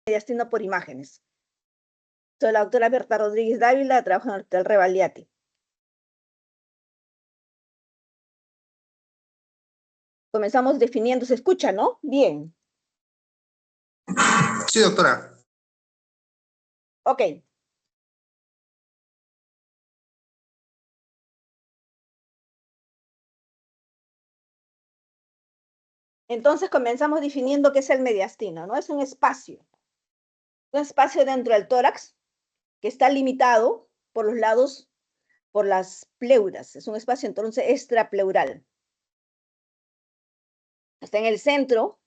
mediastino por imágenes. Soy la doctora Berta Rodríguez Dávila, trabajo en el Hospital Rebagliati. Comenzamos definiendo, se escucha, ¿no? Bien. Sí, doctora. Ok. Entonces comenzamos definiendo qué es el mediastino, ¿no? Es un espacio dentro del tórax que está limitado por los lados, por las pleuras. Es un espacio entonces extrapleural. Está en el centro,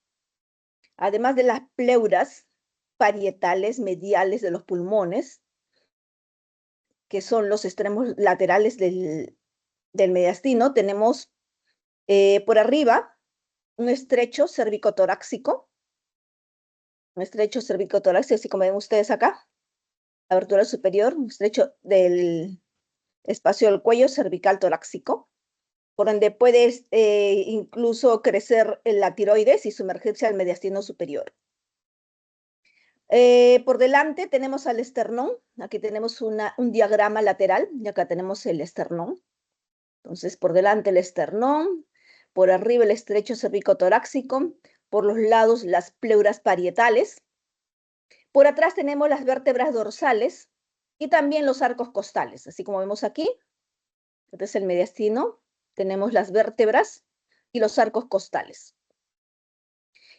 además de las pleuras parietales, mediales de los pulmones, que son los extremos laterales del mediastino, tenemos por arriba un estrecho cervicotorácico, así como ven ustedes acá, abertura superior, un estrecho del espacio del cuello cervical torácico, por donde puede incluso crecer la tiroides y sumergirse al mediastino superior. Por delante tenemos al esternón, aquí tenemos un diagrama lateral, y acá tenemos el esternón. Entonces, por delante el esternón, por arriba el estrecho cervicotorácico, por los lados las pleuras parietales. Por atrás tenemos las vértebras dorsales y también los arcos costales, así como vemos aquí. Este es el mediastino, tenemos las vértebras y los arcos costales.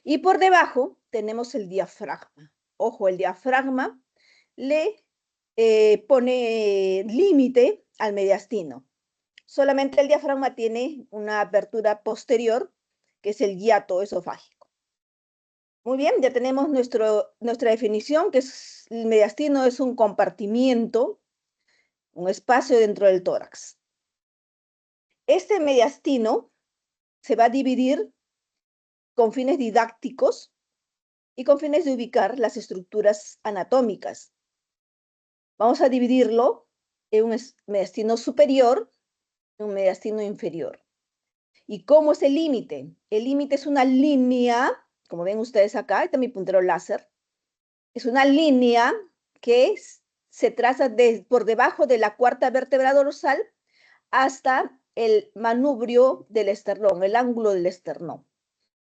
Y por debajo tenemos el diafragma. Ojo, el diafragma le pone límite al mediastino. Solamente el diafragma tiene una apertura posterior, que es el hiato esofágico. Muy bien, ya tenemos nuestra definición, que es el mediastino es un compartimiento, un espacio dentro del tórax. Este mediastino se va a dividir con fines didácticos y con fines de ubicar las estructuras anatómicas. Vamos a dividirlo en un mediastino superior y un mediastino inferior. ¿Y cómo es el límite? El límite es una línea, como ven ustedes acá, está mi puntero láser, es una línea que se traza por debajo de la cuarta vértebra dorsal hasta el manubrio del esternón, el ángulo del esternón.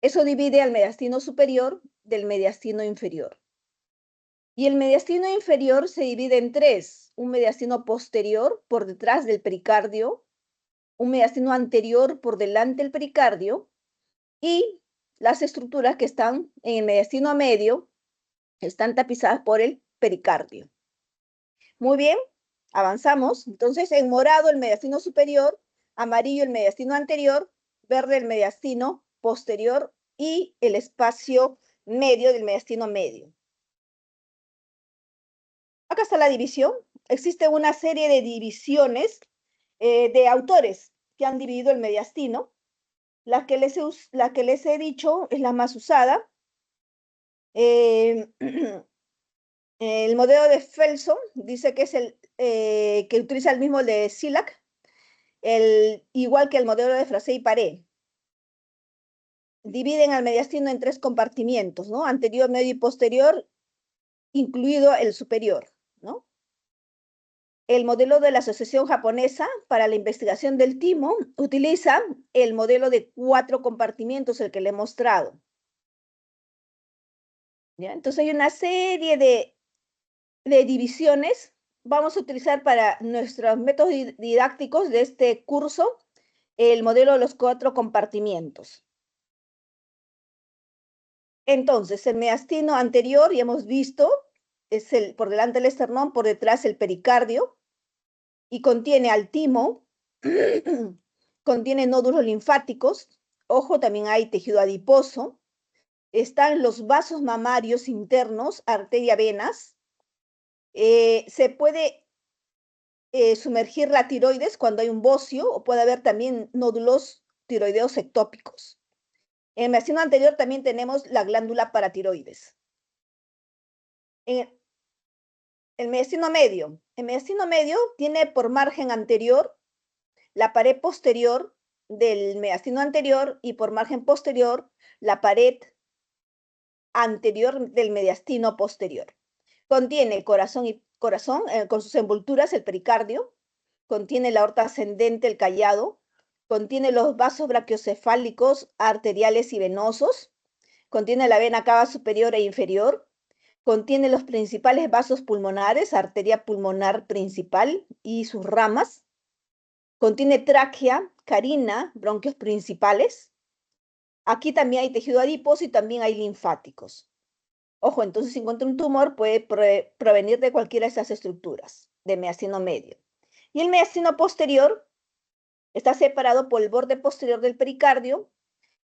Eso divide al mediastino superior del mediastino inferior. Y el mediastino inferior se divide en tres: un mediastino posterior por detrás del pericardio, un mediastino anterior por delante del pericardio y las estructuras que están en el mediastino medio están tapizadas por el pericardio. Muy bien, avanzamos. Entonces, en morado el mediastino superior, amarillo el mediastino anterior, verde el mediastino posterior y el espacio medio del mediastino medio. Acá está la división. Existe una serie de divisiones de autores que han dividido el mediastino. La que les he dicho es la más usada. El modelo de Felson dice que es que utiliza el mismo de Silac, igual que el modelo de Frasé y Paré. Dividen al mediastino en tres compartimientos, ¿no? Anterior, medio y posterior, incluido el superior, ¿no? El modelo de la Asociación Japonesa para la Investigación del Timo utiliza el modelo de 4 compartimientos, el que le he mostrado. ¿Ya? Entonces hay una serie de divisiones. Vamos a utilizar para nuestros métodos didácticos de este curso el modelo de los 4 compartimientos. Entonces, el mediastino anterior, ya hemos visto, es por delante el esternón, por detrás el pericardio, y contiene al timo, contiene nódulos linfáticos, ojo, también hay tejido adiposo, están los vasos mamarios internos, arteria, venas, se puede sumergir la tiroides cuando hay un bocio, o puede haber también nódulos tiroideos ectópicos. En el mediastino anterior también tenemos la glándula paratiroides. En el mediastino medio tiene por margen anterior la pared posterior del mediastino anterior y por margen posterior la pared anterior del mediastino posterior. Contiene corazón con sus envolturas, el pericardio, contiene la aorta ascendente, el callado, contiene los vasos brachiocefálicos, arteriales y venosos, contiene la vena cava superior e inferior, contiene los principales vasos pulmonares, arteria pulmonar principal y sus ramas, contiene tráquea, carina, bronquios principales. Aquí también hay tejido adiposo y también hay linfáticos. Ojo, entonces si encuentra un tumor puede provenir de cualquiera de esas estructuras, de mediastino medio. Y el mediastino posterior está separado por el borde posterior del pericardio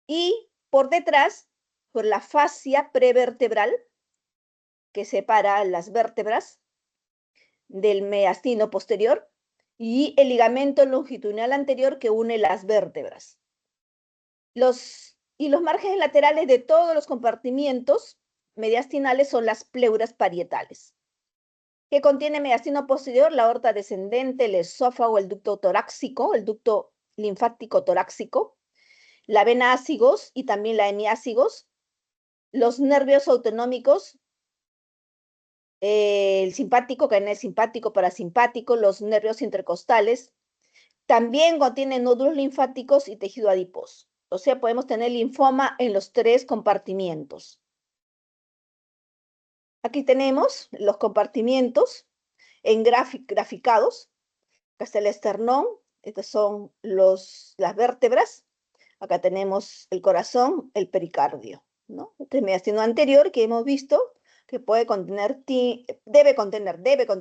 y por detrás por la fascia prevertebral que separa las vértebras del mediastino posterior y el ligamento longitudinal anterior que une las vértebras. Los márgenes laterales de todos los compartimientos mediastinales son las pleuras parietales, que contiene mediastino posterior, la aorta descendente, el esófago, el ducto torácico, el ducto linfático torácico, la vena ácigos y también la hemiácigos, los nervios autonómicos, el simpático, canal simpático, parasimpático, los nervios intercostales. También contiene nódulos linfáticos y tejido adiposo. O sea, podemos tener linfoma en los 3 compartimientos. Aquí tenemos los compartimientos graficados. Acá está el esternón, estas son las vértebras. Acá tenemos el corazón, el pericardio, ¿no? Este es el mediastino anterior que hemos visto que puede contener, debe contener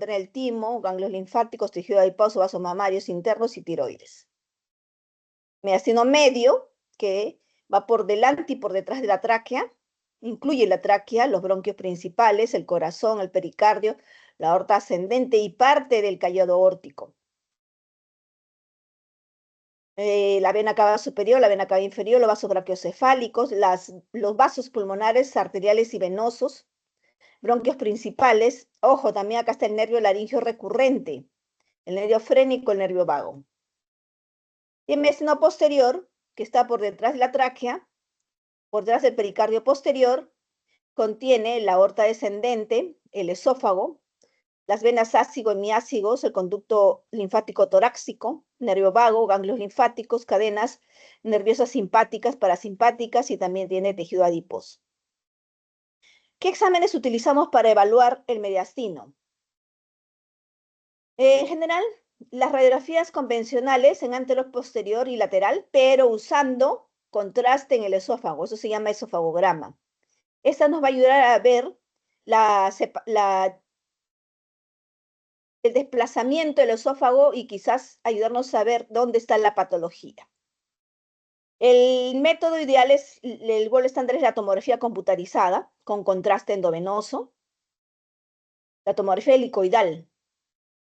el timo, ganglios linfáticos, tejido adiposo, vasos mamarios internos y tiroides. Mediastino medio, que va por delante y por detrás de la tráquea, incluye la tráquea, los bronquios principales, el corazón, el pericardio, la aorta ascendente y parte del callado aórtico. La vena cava superior, la vena cava inferior, los vasos brachiocefálicos, los vasos pulmonares, arteriales y venosos, bronquios principales. Ojo, también acá está el nervio laringio recurrente, el nervio frénico, el nervio vago. Y el mediastino posterior, que está por detrás de la tráquea, por detrás del pericardio posterior, contiene la aorta descendente, el esófago, las venas ácigo-hemiácigos, el conducto linfático torácico, nervio vago, ganglios linfáticos, cadenas nerviosas simpáticas, parasimpáticas y también tiene tejido adiposo. ¿Qué exámenes utilizamos para evaluar el mediastino? En general, las radiografías convencionales en anterior, posterior y lateral, pero usando contraste en el esófago, eso se llama esofagograma. Esta nos va a ayudar a ver el desplazamiento del esófago y quizás ayudarnos a ver dónde está la patología. El método ideal el gold estándar es la tomografía computarizada con contraste endovenoso, la tomografía helicoidal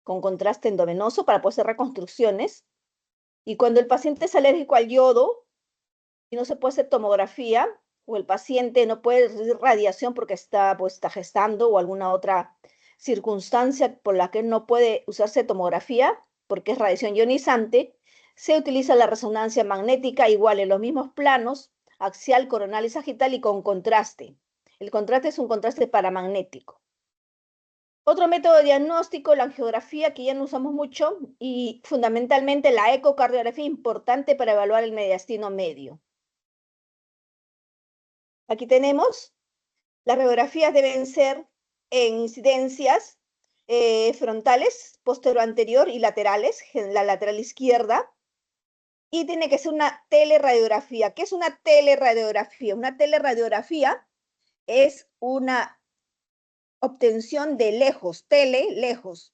con contraste endovenoso para poder hacer reconstrucciones. Y cuando el paciente es alérgico al yodo y no se puede hacer tomografía, o el paciente no puede recibir radiación porque está gestando o alguna otra circunstancia por la que no puede usarse tomografía, porque es radiación ionizante, se utiliza la resonancia magnética igual en los mismos planos, axial, coronal y sagital y con contraste. El contraste es un contraste paramagnético. Otro método de diagnóstico, la angiografía, que ya no usamos mucho, y fundamentalmente la ecocardiografía, importante para evaluar el mediastino medio. Aquí tenemos, las radiografías deben ser en incidencias frontales, posterior anterior y laterales, en la lateral izquierda, y tiene que ser una teleradiografía. ¿Qué es una teleradiografía? Una teleradiografía es una obtención de lejos, lejos.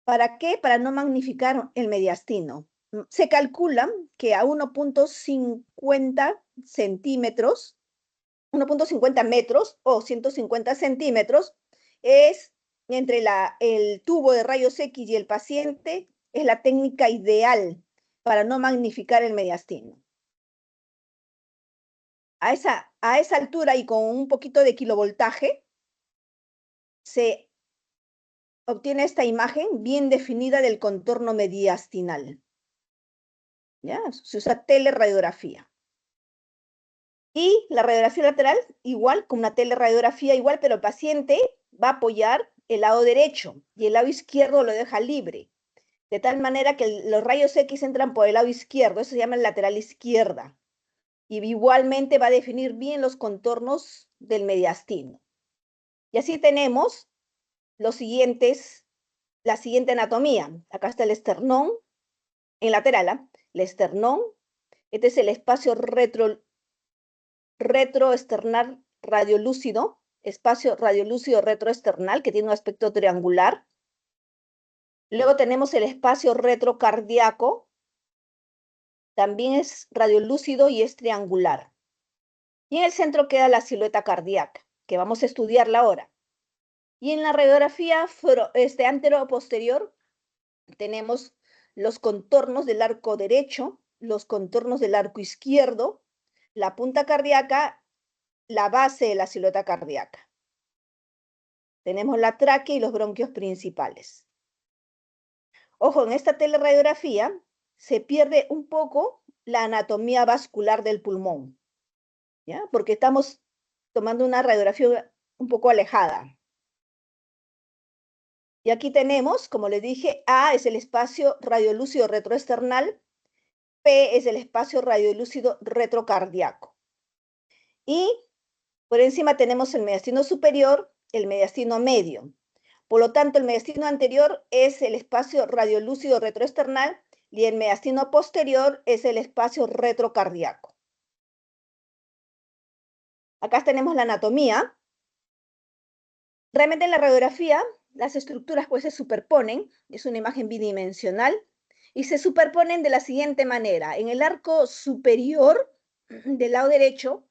¿Para qué? Para no magnificar el mediastino. Se calcula que a 1.50 centímetros, 1.50 metros o 150 centímetros es entre el tubo de rayos X y el paciente, es la técnica ideal para no magnificar el mediastino. A esa altura y con un poquito de kilovoltaje se obtiene esta imagen bien definida del contorno mediastinal. ¿Ya? Se usa teleradiografía. Y la radiografía lateral, igual, con una teleradiografía igual, pero el paciente va a apoyar el lado derecho y el lado izquierdo lo deja libre. De tal manera que los rayos X entran por el lado izquierdo, eso se llama lateral izquierda. Y igualmente va a definir bien los contornos del mediastino. Y así tenemos los siguientes, la siguiente anatomía. Acá está el esternón, en lateral, el esternón. Este es el espacio retroesternal radiolúcido, espacio radiolúcido retroesternal, que tiene un aspecto triangular. Luego tenemos el espacio retrocardíaco, también es radiolúcido y es triangular. Y en el centro queda la silueta cardíaca, que vamos a estudiarla ahora. Y en la radiografía antero-posterior tenemos los contornos del arco derecho, los contornos del arco izquierdo, la punta cardíaca, la base de la silueta cardíaca. Tenemos la tráquea y los bronquios principales. Ojo, en esta teleradiografía se pierde un poco la anatomía vascular del pulmón, ¿ya? Porque estamos tomando una radiografía un poco alejada. Y aquí tenemos, como les dije, A es el espacio radiolúcido retroesternal, P es el espacio radiolúcido retrocardíaco. Y por encima tenemos el mediastino superior, el mediastino medio. Por lo tanto, el mediastino anterior es el espacio radiolúcido retroesternal y el mediastino posterior es el espacio retrocardíaco. Acá tenemos la anatomía. Realmente en la radiografía las estructuras pues se superponen, es una imagen bidimensional, y se superponen de la siguiente manera. En el arco superior del lado derecho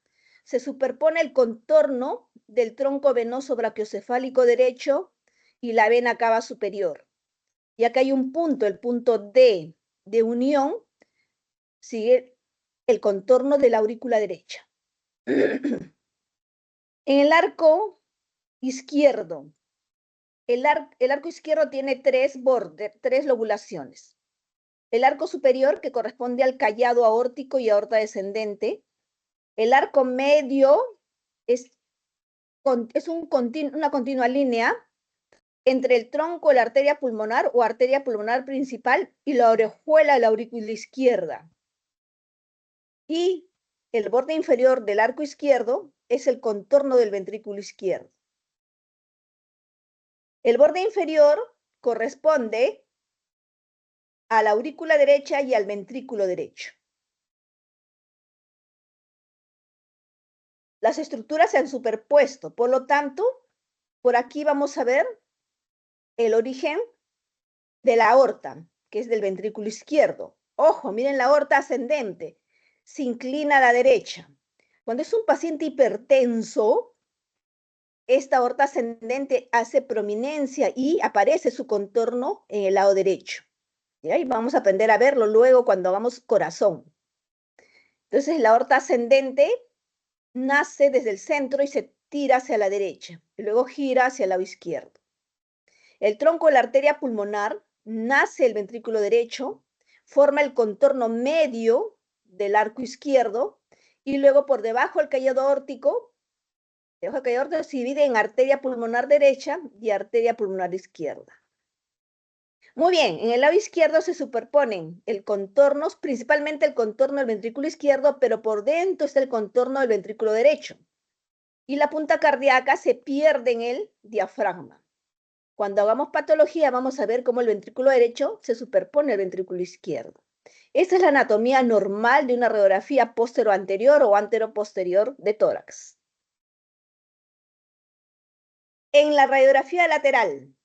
se superpone el contorno del tronco venoso brachiocefálico derecho y la vena cava superior. Y acá hay un punto, el punto D de unión, sigue el contorno de la aurícula derecha. En el arco izquierdo, el arco izquierdo tiene tres bordes, tres lobulaciones. El arco superior, que corresponde al callado aórtico y aorta descendente. El arco medio es una continua línea entre el tronco de la arteria pulmonar o arteria pulmonar principal y la orejuela de la aurícula izquierda. Y el borde inferior del arco izquierdo es el contorno del ventrículo izquierdo. El borde inferior corresponde a la aurícula derecha y al ventrículo derecho. Las estructuras se han superpuesto, por lo tanto, por aquí vamos a ver el origen de la aorta, que es del ventrículo izquierdo. Ojo, miren la aorta ascendente, se inclina a la derecha. Cuando es un paciente hipertenso, esta aorta ascendente hace prominencia y aparece su contorno en el lado derecho. Y vamos a aprender a verlo luego cuando hagamos corazón. Entonces la aorta ascendente nace desde el centro y se tira hacia la derecha, y luego gira hacia el lado izquierdo. El tronco de la arteria pulmonar nace el ventrículo derecho, forma el contorno medio del arco izquierdo, y luego por debajo del callado aórtico, se divide en arteria pulmonar derecha y arteria pulmonar izquierda. Muy bien, en el lado izquierdo se superponen el contorno, principalmente el contorno del ventrículo izquierdo, pero por dentro está el contorno del ventrículo derecho. Y la punta cardíaca se pierde en el diafragma. Cuando hagamos patología vamos a ver cómo el ventrículo derecho se superpone al ventrículo izquierdo. Esta es la anatomía normal de una radiografía póstero-anterior o antero-posterior de tórax. En la radiografía lateral,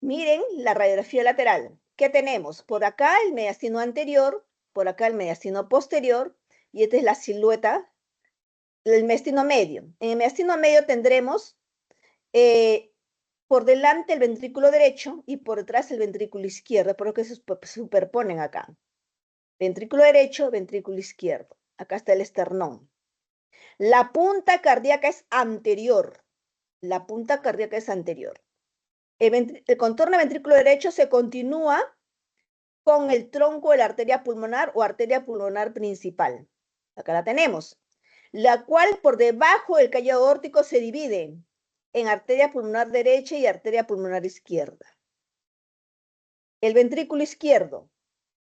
miren la radiografía lateral. ¿Qué tenemos? Por acá el mediastino anterior, por acá el mediastino posterior, y esta es la silueta del mediastino medio. En el mediastino medio tendremos por delante el ventrículo derecho y por detrás el ventrículo izquierdo, por lo que se superponen acá. Ventrículo derecho, ventrículo izquierdo. Acá está el esternón. La punta cardíaca es anterior. La punta cardíaca es anterior. El contorno del ventrículo derecho se continúa con el tronco de la arteria pulmonar o arteria pulmonar principal. Acá la tenemos. la cual por debajo del callado aórtico se divide en arteria pulmonar derecha y arteria pulmonar izquierda. El ventrículo izquierdo,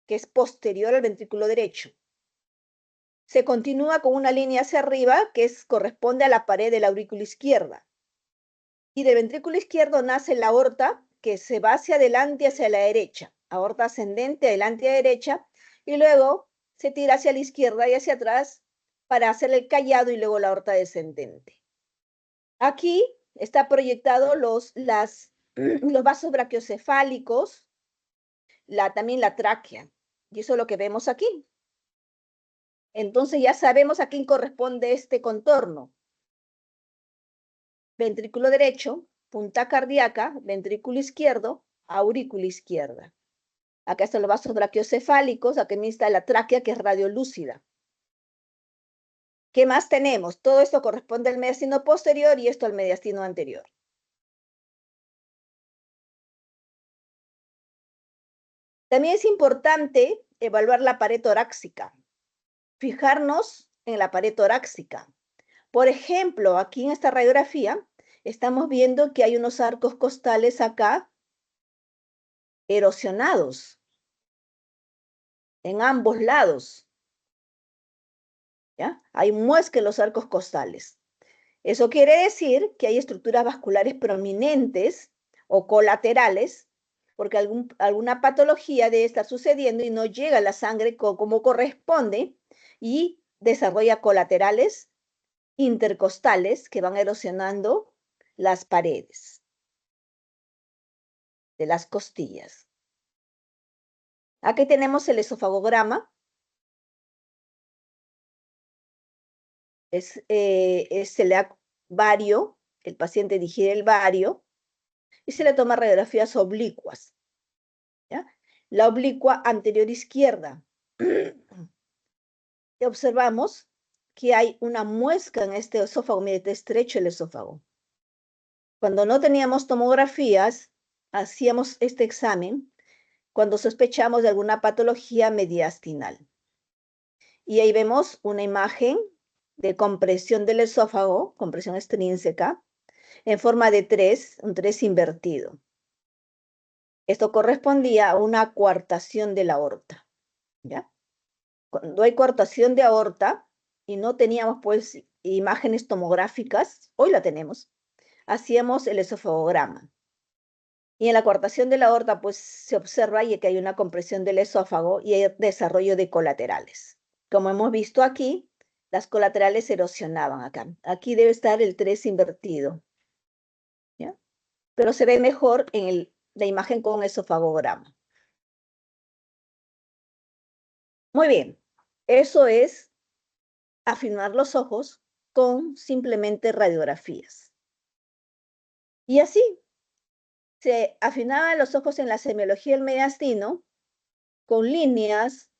que es posterior al ventrículo derecho, se continúa con una línea hacia arriba que corresponde a la pared de la aurícula izquierda. Y del ventrículo izquierdo nace la aorta, que se va hacia adelante y hacia la derecha. Aorta ascendente, adelante y a derecha, y luego se tira hacia la izquierda y hacia atrás para hacer el callado y luego la aorta descendente. Aquí está proyectado los vasos brachiocefálicos, también la tráquea, y eso es lo que vemos aquí. Entonces ya sabemos a quién corresponde este contorno. Ventrículo derecho, punta cardíaca, ventrículo izquierdo, aurícula izquierda. Acá están los vasos brachiocefálicos, aquí está la tráquea que es radiolúcida. ¿Qué más tenemos? Todo esto corresponde al mediastino posterior y esto al mediastino anterior. También es importante evaluar la pared torácica, fijarnos en la pared torácica. Por ejemplo, aquí en esta radiografía estamos viendo que hay unos arcos costales acá erosionados en ambos lados. ¿Ya? Hay muesca en los arcos costales. Eso quiere decir que hay estructuras vasculares prominentes o colaterales, porque alguna patología debe estar sucediendo y no llega la sangre como corresponde y desarrolla colaterales intercostales que van erosionando las paredes de las costillas. Aquí tenemos el esofagograma. Se le da vario, el paciente digiere el vario y se le toma radiografías oblicuas. ¿Ya? La oblicua anterior izquierda. Y observamos que hay una muesca en este esófago, mire, está estrecho el esófago. Cuando no teníamos tomografías, hacíamos este examen cuando sospechamos de alguna patología mediastinal. Y ahí vemos una imagen de compresión del esófago, compresión extrínseca, en forma de 3, un 3 invertido. Esto correspondía a una coartación de la aorta, ¿ya? Cuando hay coartación de aorta y no teníamos pues imágenes tomográficas, hoy la tenemos, hacíamos el esofagograma. Y en la coartación de la aorta pues se observa que hay una compresión del esófago y hay desarrollo de colaterales. Como hemos visto aquí, las colaterales erosionaban acá. Aquí debe estar el 3 invertido, ¿ya? Pero se ve mejor en la imagen con esofagograma. Muy bien, eso es afinar los ojos con simplemente radiografías. Y así se afinaban los ojos en la semiología del mediastino con líneas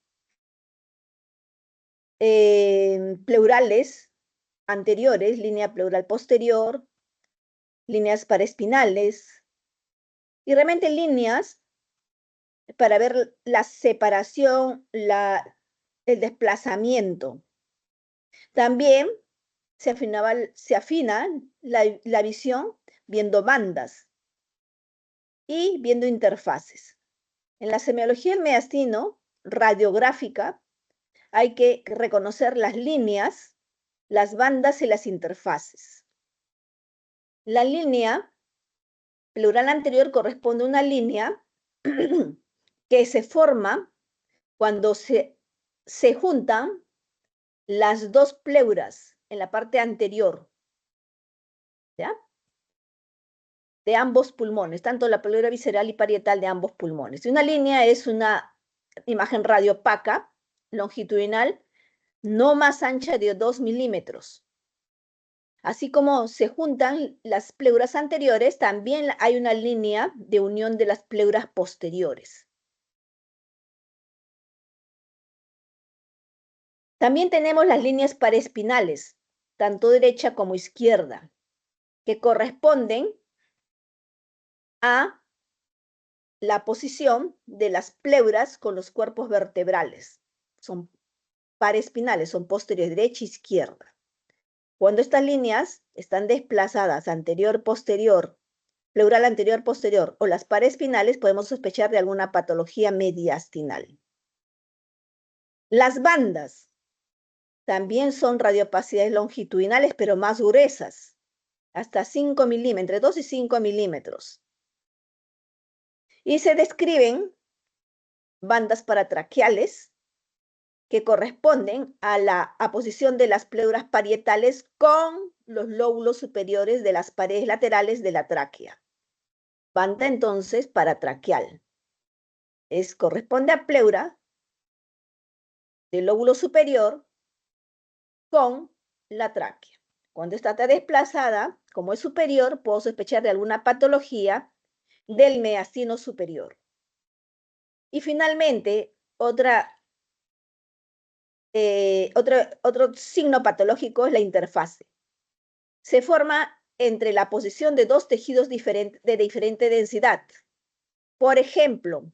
pleurales anteriores, línea pleural posterior, líneas paraespinales y realmente líneas para ver la separación, el desplazamiento. También se afina la visión viendo bandas y viendo interfaces. En la semiología del mediastino radiográfica hay que reconocer las líneas, las bandas y las interfaces. La línea pleural anterior corresponde a una línea que se forma cuando se juntan las dos pleuras en la parte anterior, ¿ya? De ambos pulmones, tanto la pleura visceral y parietal de ambos pulmones. Y una línea es una imagen radiopaca longitudinal no más ancha de 2 milímetros. Así como se juntan las pleuras anteriores, también hay una línea de unión de las pleuras posteriores. También tenemos las líneas paraespinales, tanto derecha como izquierda, que corresponden a la posición de las pleuras con los cuerpos vertebrales. Son paraespinales, son posteriores, derecha e izquierda. Cuando estas líneas están desplazadas anterior-posterior, pleural anterior-posterior o las paraespinales, podemos sospechar de alguna patología mediastinal. Las bandas también son radiopacidades longitudinales, pero más gruesas, hasta 5 milímetros, entre 2 y 5 milímetros. Y se describen bandas paratraqueales que corresponden a la aposición de las pleuras parietales con los lóbulos superiores de las paredes laterales de la tráquea. Banda entonces paratraqueal. Corresponde a pleura del lóbulo superior con la tráquea. Cuando está desplazada, como es superior, puedo sospechar de alguna patología del mediastino superior. Y finalmente, otro signo patológico es la interfase. Se forma entre la posición de dos tejidos de diferente densidad. Por ejemplo,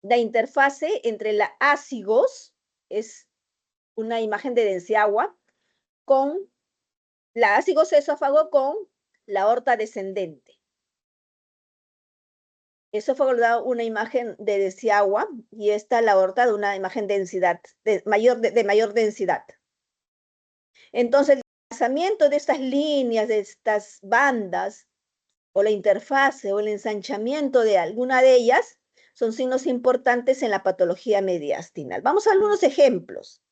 la interfase entre la ácigos, es una imagen de densidad agua, con la ácigos esófago con la aorta descendente. Esófago da una imagen de densidad agua y esta la aorta de una imagen de densidad, de mayor densidad. Entonces, el desplazamiento de estas líneas, de estas bandas, o la interfase o el ensanchamiento de alguna de ellas, son signos importantes en la patología mediastinal. Vamos a algunos ejemplos.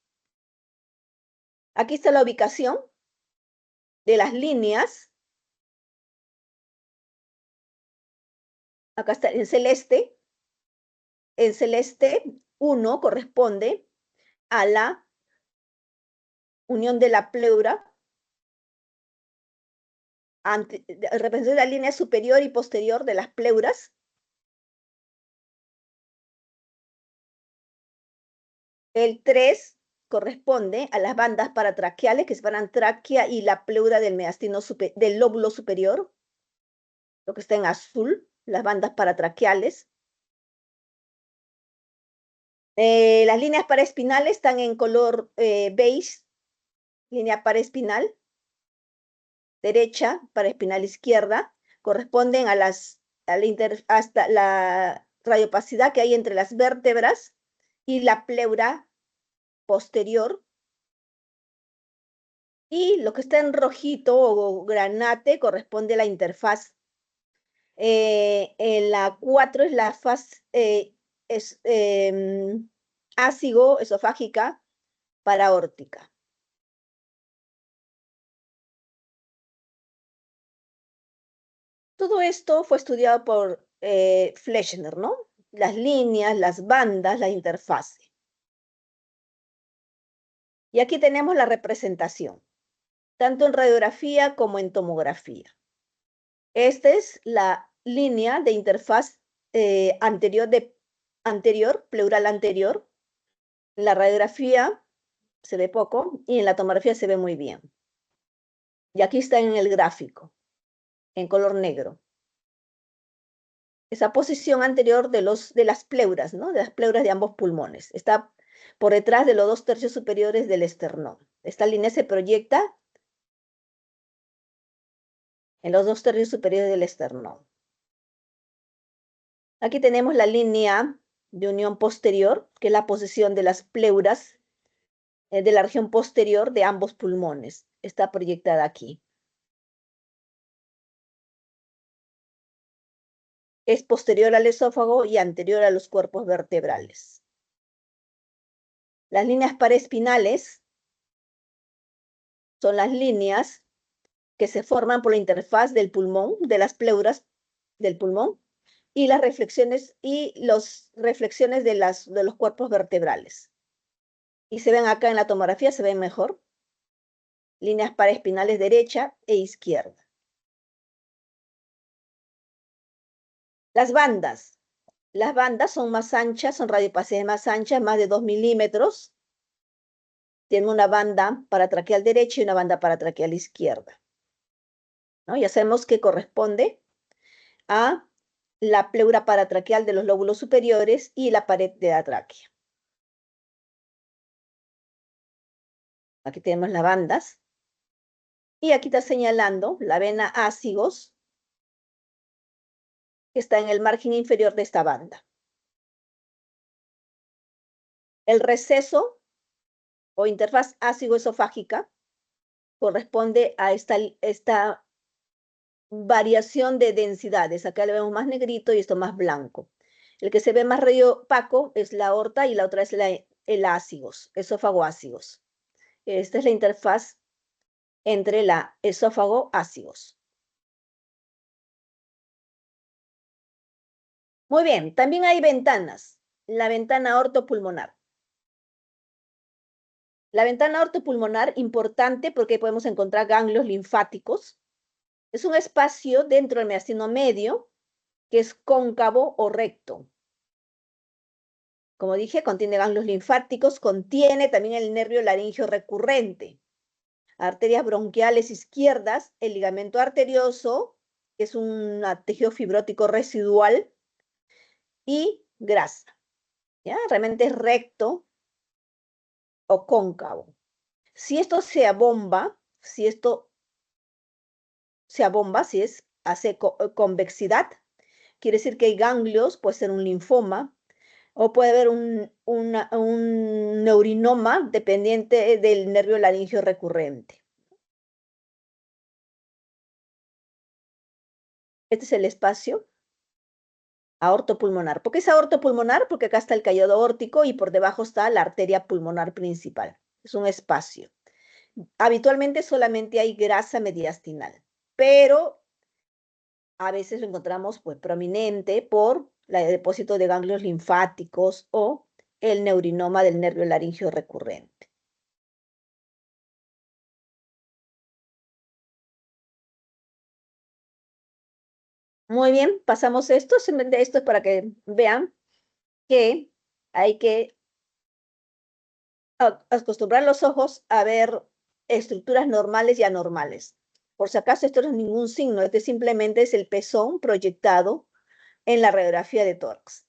Aquí está la ubicación de las líneas. Acá está en celeste. En celeste 1 corresponde a la unión de la pleura, representa la línea superior y posterior de las pleuras. El 3 corresponde a las bandas paratraqueales que separan tráquea y la pleura del mediastino del lóbulo superior, lo que está en azul, las bandas paratraqueales. Las líneas paraespinales están en color beige, línea paraespinal derecha, paraespinal izquierda, corresponden a hasta la radiopacidad que hay entre las vértebras y la pleura posterior. Y lo que está en rojito o granate corresponde a la interfaz. En la 4 es la faz ácido esofágica paraórtica. Todo esto fue estudiado por Fleschner, ¿no? Las líneas, las bandas, la interfase. Y aquí tenemos la representación, tanto en radiografía como en tomografía. Esta es la línea de interfaz anterior, pleural anterior. En la radiografía se ve poco y en la tomografía se ve muy bien. Y aquí está en el gráfico, en color negro. Esa posición anterior de las pleuras, ¿no? De las pleuras de ambos pulmones. Está por detrás de los 2/3 superiores del esternón. Esta línea se proyecta en los 2/3 superiores del esternón. Aquí tenemos la línea de unión posterior, que es la posición de las pleuras de la región posterior de ambos pulmones. Está proyectada aquí. Es posterior al esófago y anterior a los cuerpos vertebrales. Las líneas paraespinales son las líneas que se forman por la interfaz del pulmón, de las pleuras del pulmón, y las reflexiones de los cuerpos vertebrales. Y se ven acá en la tomografía, se ven mejor. Líneas paraespinales derecha e izquierda. Las bandas. Las bandas son más anchas, son radiopacidades más anchas, más de 2 milímetros. Tienen una banda paratraqueal derecha y una banda paratraqueal izquierda, ¿no? Ya sabemos que corresponde a la pleura paratraqueal de los lóbulos superiores y la pared de la tráquea. Aquí tenemos las bandas. Y aquí está señalando la vena ácigos, que está en el margen inferior de esta banda. El receso o interfaz ácido-esofágica corresponde a esta variación de densidades. Acá le vemos más negrito y esto más blanco. El que se ve más radio opaco es la aorta y la otra es el ácigos, esófago ácigos. Esta es la interfaz entre la esófago ácigos. Muy bien, también hay ventanas. La ventana ortopulmonar. La ventana ortopulmonar, importante porque podemos encontrar ganglios linfáticos. Es un espacio dentro del mediastino medio que es cóncavo o recto. Como dije, contiene ganglios linfáticos, contiene también el nervio laringio recurrente, arterias bronquiales izquierdas, el ligamento arterioso, que es un tejido fibrótico residual, y grasa. ¿Ya? Realmente es recto o cóncavo. Si esto se abomba, si hace convexidad, quiere decir que hay ganglios, puede ser un linfoma, o puede haber un neurinoma dependiente del nervio laringio recurrente. Este es el espacio aortopulmonar. ¿Por qué es aortopulmonar? Porque acá está el callado aórtico y por debajo está la arteria pulmonar principal. Es un espacio. Habitualmente solamente hay grasa mediastinal, pero a veces lo encontramos pues prominente por el depósito de ganglios linfáticos o el neurinoma del nervio laringio recurrente. Muy bien, pasamos esto. Esto es para que vean que hay que acostumbrar los ojos a ver estructuras normales y anormales. Por si acaso, esto no es ningún signo, este simplemente es el pezón proyectado en la radiografía de tórax.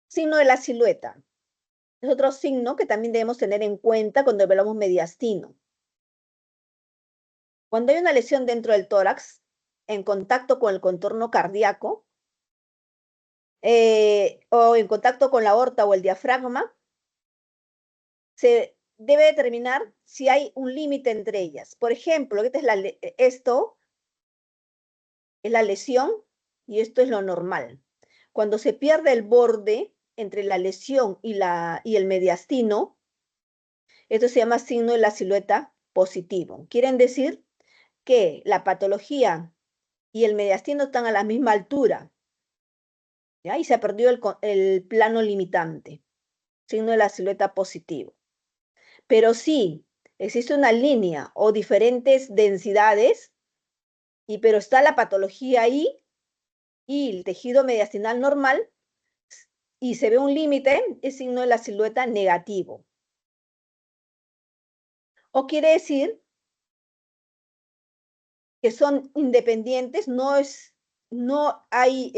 Signo de la silueta. Es otro signo que también debemos tener en cuenta cuando evaluamos mediastino. Cuando hay una lesión dentro del tórax, en contacto con el contorno cardíaco, o en contacto con la aorta o el diafragma, se debe determinar si hay un límite entre ellas. Por ejemplo, esto es la lesión y esto es lo normal. Cuando se pierde el borde entre la lesión y el mediastino, esto se llama signo de la silueta positivo. Quieren decir que la patología y el mediastino están a la misma altura, ¿ya? Y se ha perdido el plano limitante, signo de la silueta positivo. Pero sí, existe una línea o diferentes densidades, pero está la patología ahí y el tejido mediastinal normal, y se ve un límite, es signo de la silueta negativo. O quiere decir que son independientes, no hay,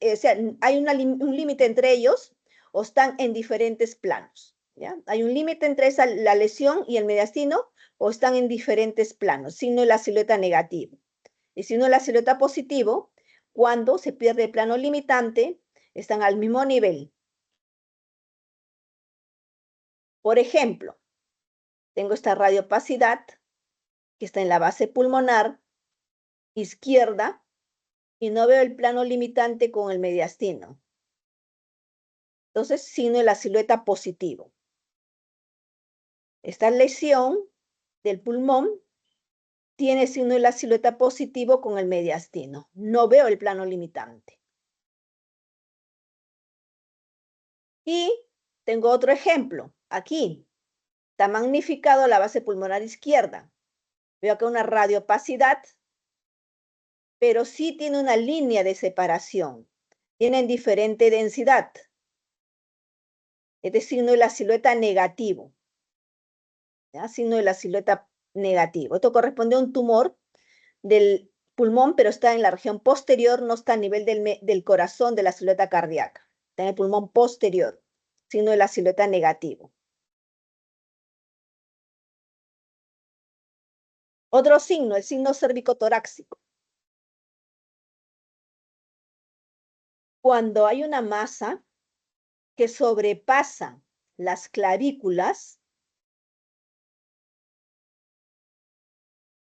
o sea, hay un límite entre ellos o están en diferentes planos. ¿Ya? Hay un límite entre la lesión y el mediastino o están en diferentes planos, signo de la silueta negativo. Y signo de la silueta positivo, cuando se pierde el plano limitante, están al mismo nivel. Por ejemplo, tengo esta radiopacidad que está en la base pulmonar izquierda y no veo el plano limitante con el mediastino. Entonces, signo de la silueta positivo. Esta lesión del pulmón tiene signo de la silueta positivo con el mediastino. No veo el plano limitante. Y tengo otro ejemplo. Aquí está magnificado la base pulmonar izquierda. Veo acá una radiopacidad, pero sí tiene una línea de separación. Tienen diferente densidad. Este signo de la silueta negativo. ¿Ya? Signo de la silueta negativo. Esto corresponde a un tumor del pulmón, pero está en la región posterior, no está a nivel del corazón de la silueta cardíaca. Está en el pulmón posterior, signo de la silueta negativo. Otro signo, el signo cérvico-torácico. Cuando hay una masa que sobrepasa las clavículas,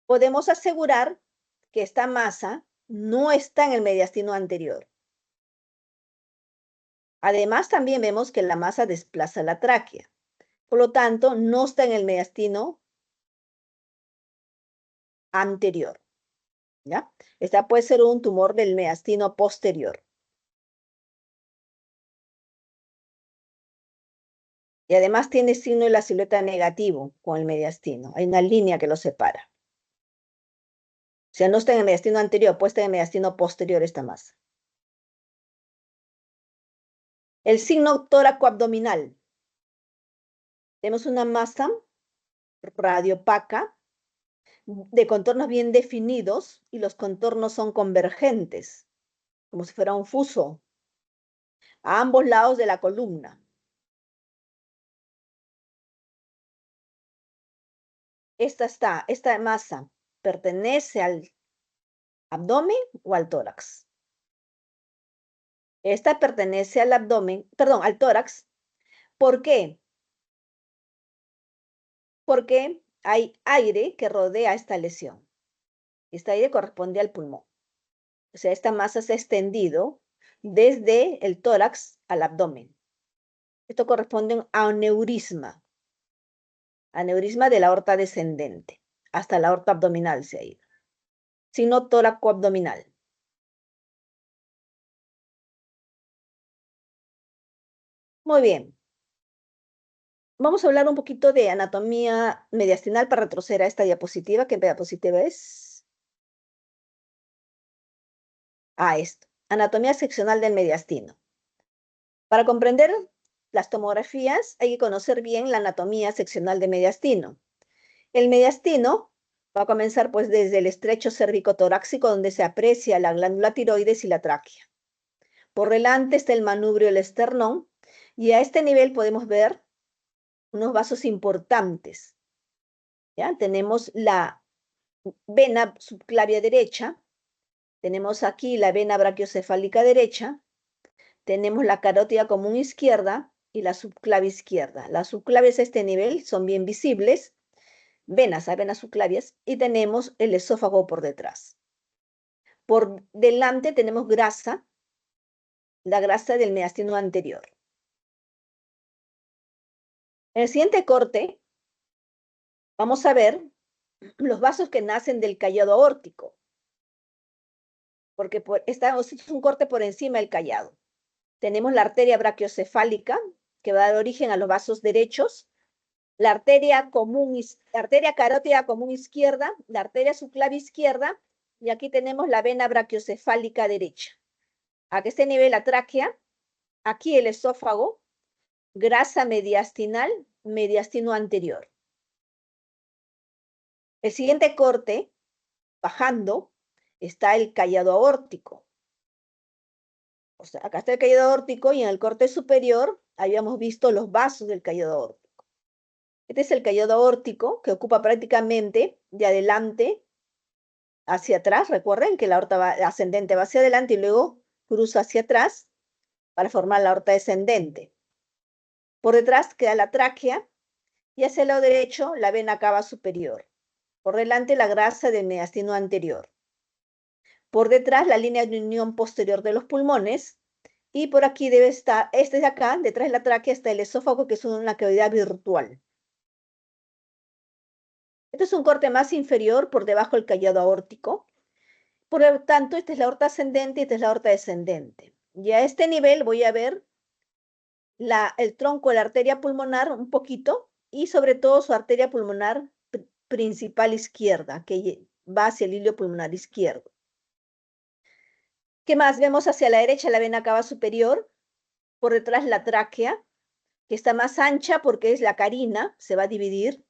podemos asegurar que esta masa no está en el mediastino anterior. Además, también vemos que la masa desplaza la tráquea. Por lo tanto, no está en el mediastino anterior. ¿Ya? Esta puede ser un tumor del mediastino posterior. Y además tiene signo de la silueta negativo con el mediastino. Hay una línea que lo separa. O sea, no está en el mediastino anterior, puede estar en el mediastino posterior esta masa. El signo tóraco-abdominal. Tenemos una masa radiopaca de contornos bien definidos y los contornos son convergentes, como si fuera un fuso, a ambos lados de la columna. Esta masa pertenece al abdomen o al tórax. Esta pertenece al abdomen, perdón, al tórax. ¿Por qué? Porque hay aire que rodea esta lesión. Este aire corresponde al pulmón. O sea, esta masa se ha extendido desde el tórax al abdomen. Esto corresponde a un aneurisma de la aorta descendente, hasta la aorta abdominal se ha ido. Signo tóraco-abdominal. Muy bien. Vamos a hablar un poquito de anatomía mediastinal para retroceder a esta diapositiva. ¿Qué diapositiva es? Esto. Anatomía seccional del mediastino. Para comprender las tomografías hay que conocer bien la anatomía seccional del mediastino. El mediastino va a comenzar pues desde el estrecho cérvico-torácico donde se aprecia la glándula tiroides y la tráquea. Por delante está el manubrio del esternón y a este nivel podemos ver unos vasos importantes. ¿Ya? Tenemos la vena subclavia derecha, tenemos aquí la vena brachiocefálica derecha, tenemos la carótida común izquierda y la subclavia izquierda. Las subclavias a este nivel son bien visibles, venas, hay venas subclavias, y tenemos el esófago por detrás. Por delante tenemos grasa, la grasa del mediastino anterior. En el siguiente corte vamos a ver los vasos que nacen del callado aórtico, porque es un corte por encima del callado. Tenemos la arteria brachiocefálica, que va a dar origen a los vasos derechos, la arteria carótida común izquierda, la arteria subclavia izquierda, y aquí tenemos la vena brachiocefálica derecha. A este nivel la tráquea, aquí el esófago, grasa mediastinal, mediastino anterior. El siguiente corte, bajando, está el callado aórtico. O sea, acá está el callado aórtico y en el corte superior habíamos visto los vasos del callado aórtico. Este es el callado aórtico que ocupa prácticamente de adelante hacia atrás. Recuerden que la aorta ascendente va hacia adelante y luego cruza hacia atrás para formar la aorta descendente. Por detrás queda la tráquea y hacia el lado derecho la vena cava superior. Por delante la grasa del mediastino anterior. Por detrás la línea de unión posterior de los pulmones. Y por aquí debe estar, este de acá, detrás de la tráquea está el esófago, que es una cavidad virtual. Este es un corte más inferior por debajo del callado aórtico. Por lo tanto, esta es la aorta ascendente y esta es la aorta descendente. Y a este nivel voy a ver el tronco de la arteria pulmonar un poquito y sobre todo su arteria pulmonar principal izquierda, que va hacia el hilio pulmonar izquierdo. ¿Qué más? Vemos hacia la derecha la vena cava superior, por detrás la tráquea, que está más ancha porque es la carina, se va a dividir.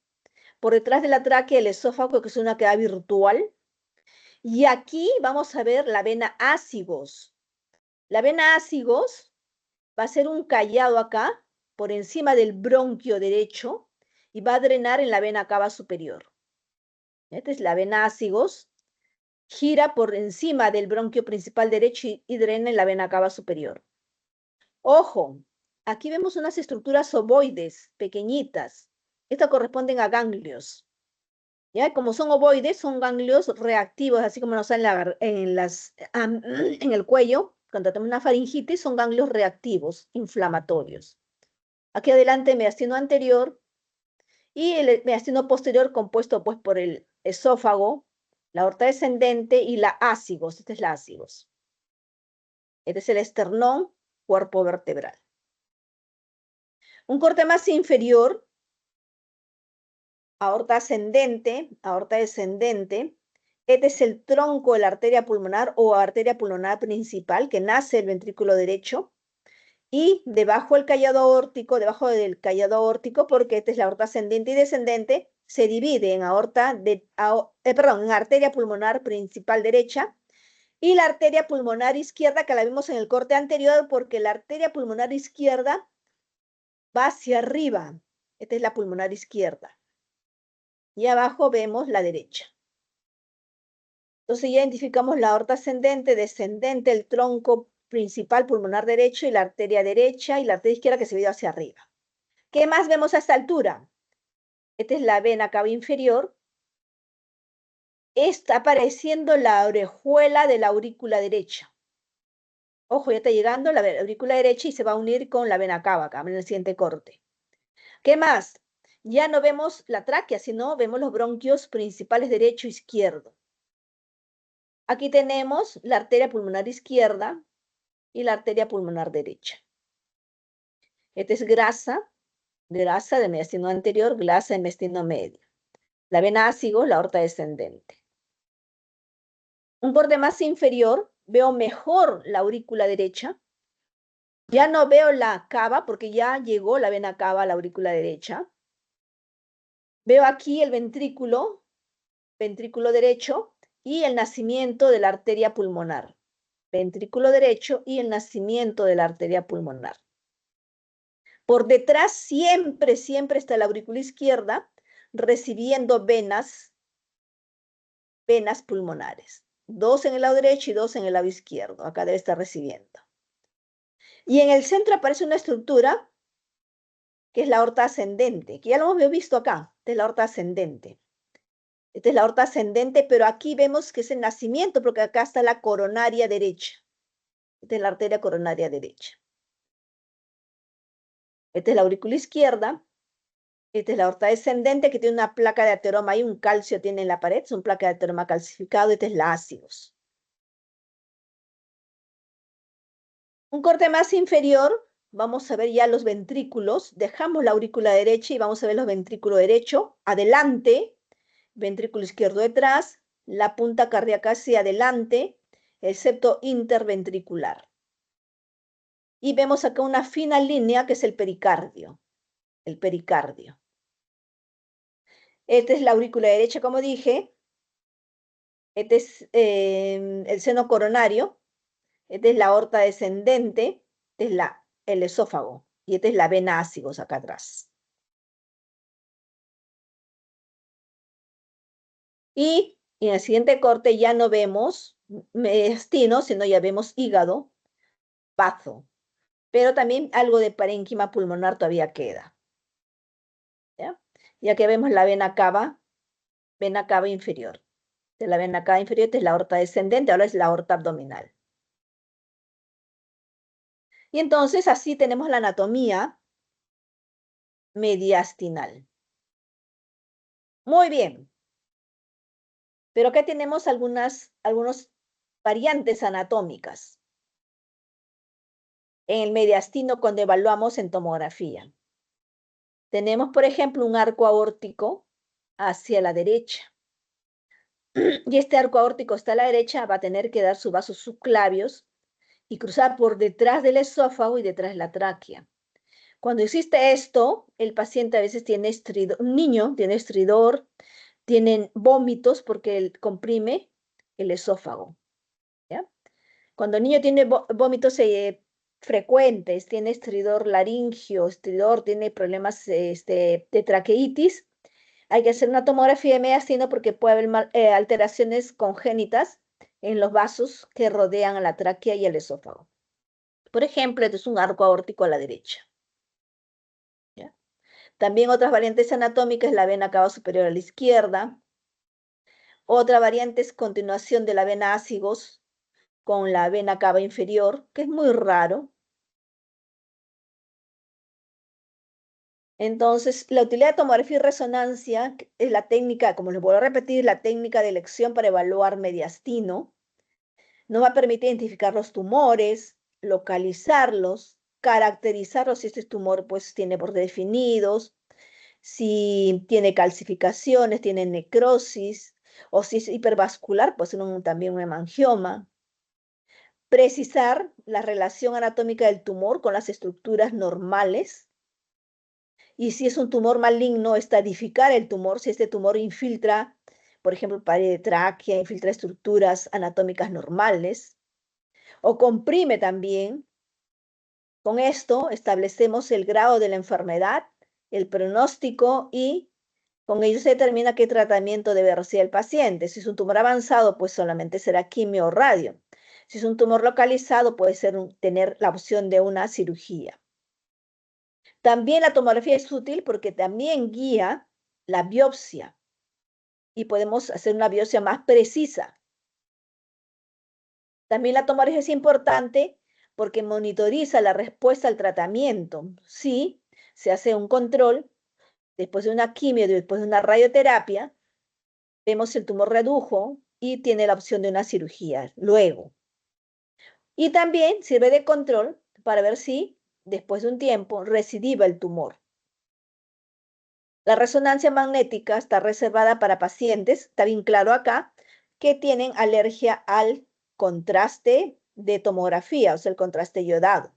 Por detrás de la tráquea el esófago, que es una cavidad virtual. Y aquí vamos a ver la vena ácigos. La vena ácigos va a ser un callado acá, por encima del bronquio derecho, y va a drenar en la vena cava superior. Esta es la vena ácigos. Gira por encima del bronquio principal derecho y drena en la vena cava superior. Ojo, aquí vemos unas estructuras ovoides, pequeñitas. Estas corresponden a ganglios. ¿Ya? Como son ovoides, son ganglios reactivos, así como nos salen en el cuello. Cuando tenemos una faringitis, son ganglios reactivos, inflamatorios. Aquí adelante, mediastino anterior y el mediastino posterior compuesto pues por el esófago, la aorta descendente y la ácigos. Esta es la ácigos. Este es el esternón, cuerpo vertebral. Un corte más inferior, aorta ascendente, aorta descendente. Este es el tronco de la arteria pulmonar o arteria pulmonar principal que nace del ventrículo derecho. Y debajo del callado aórtico, debajo del callado aórtico, porque esta es la aorta ascendente y descendente, se divide en en arteria pulmonar principal derecha y la arteria pulmonar izquierda, que la vimos en el corte anterior, porque la arteria pulmonar izquierda va hacia arriba. Esta es la pulmonar izquierda. Y abajo vemos la derecha. Entonces ya identificamos la aorta ascendente, descendente, el tronco principal pulmonar derecho y la arteria derecha y la arteria izquierda que se ve hacia arriba. ¿Qué más vemos a esta altura? Esta es la vena cava inferior. Está apareciendo la orejuela de la aurícula derecha. Ojo, ya está llegando la aurícula derecha y se va a unir con la vena cava acá en el siguiente corte. ¿Qué más? Ya no vemos la tráquea, sino vemos los bronquios principales derecho e izquierdo. Aquí tenemos la arteria pulmonar izquierda y la arteria pulmonar derecha. Esta es grasa del mediastino anterior, grasa del mediastino medio. La vena ácigo, la aorta descendente. Un corte más inferior, veo mejor la aurícula derecha. Ya no veo la cava porque ya llegó la vena cava a la aurícula derecha. Veo aquí el ventrículo derecho y el nacimiento de la arteria pulmonar. Ventrículo derecho y el nacimiento de la arteria pulmonar. Por detrás siempre está la aurícula izquierda recibiendo venas pulmonares. 2 en el lado derecho y 2 en el lado izquierdo. Acá debe estar recibiendo. Y en el centro aparece una estructura que es la aorta ascendente, que ya lo hemos visto acá. Esta es la aorta ascendente. Esta es la aorta ascendente, pero aquí vemos que es el nacimiento, porque acá está la coronaria derecha. Esta es la arteria coronaria derecha. Esta es la aurícula izquierda. Esta es la aorta descendente, que tiene una placa de ateroma y un calcio tiene en la pared. Es una placa de ateroma calcificado. Esta es la ácidos. Un corte más inferior, vamos a ver ya los ventrículos. Dejamos la aurícula derecha y vamos a ver los ventrículos derecho. Adelante, ventrículo izquierdo detrás, la punta cardíaca hacia adelante, el septo interventricular. Y vemos acá una fina línea que es el pericardio. El pericardio. Esta es la aurícula derecha, como dije. Este es el seno coronario. Esta es la aorta descendente. Este es el esófago. Y esta es la vena ácigos acá atrás. Y en el siguiente corte ya no vemos mediastino, sino ya vemos hígado, bazo. Pero también algo de parénquima pulmonar todavía queda. ¿Ya? Ya que vemos la vena cava inferior. De la vena cava inferior, esta es la aorta descendente, ahora es la aorta abdominal. Y entonces así tenemos la anatomía mediastinal. Muy bien. Pero acá tenemos algunas variantes anatómicas en el mediastino cuando evaluamos en tomografía. Tenemos, por ejemplo, un arco aórtico hacia la derecha. Y este arco aórtico está a la derecha, va a tener que dar sus vasos subclavios y cruzar por detrás del esófago y detrás de la tráquea. Cuando existe esto, el paciente a veces tiene estridor, un niño tiene estridor, tienen vómitos porque él comprime el esófago. ¿Ya? Cuando el niño tiene vómitos frecuentes, tiene estridor laringio, estridor, tiene problemas de traqueitis, Hay que hacer una tomografía de mediastino porque puede haber alteraciones congénitas en los vasos que rodean a la tráquea y el esófago. Por ejemplo, este es un arco aórtico a la derecha. ¿Ya? También otras variantes anatómicas, la vena cava superior a la izquierda. Otra variante es continuación de la vena ácigos con la vena cava inferior, que es muy raro. Entonces, la utilidad de tomografía y resonancia es la técnica, como les vuelvo a repetir, la técnica de elección para evaluar mediastino. Nos va a permitir identificar los tumores, localizarlos, caracterizarlos si este tumor pues tiene bordes definidos, si tiene calcificaciones, tiene necrosis, o si es hipervascular, pues también un hemangioma. Precisar la relación anatómica del tumor con las estructuras normales. Y si es un tumor maligno, estadificar el tumor, si este tumor infiltra, por ejemplo, pared de tráquea, infiltra estructuras anatómicas normales, o comprime también. Con esto establecemos el grado de la enfermedad, el pronóstico y con ello se determina qué tratamiento debe recibir el paciente. Si es un tumor avanzado, pues solamente será quimio o radio. Si es un tumor localizado, puede tener la opción de una cirugía. También la tomografía es útil porque también guía la biopsia y podemos hacer una biopsia más precisa. También la tomografía es importante porque monitoriza la respuesta al tratamiento. Si se hace un control después de una quimio, después de una radioterapia, vemos si el tumor redujo y tiene la opción de una cirugía luego. Y también sirve de control para ver si después de un tiempo recidiva el tumor. La resonancia magnética está reservada para pacientes, está bien claro acá, que tienen alergia al contraste de tomografía, o sea, el contraste iodado.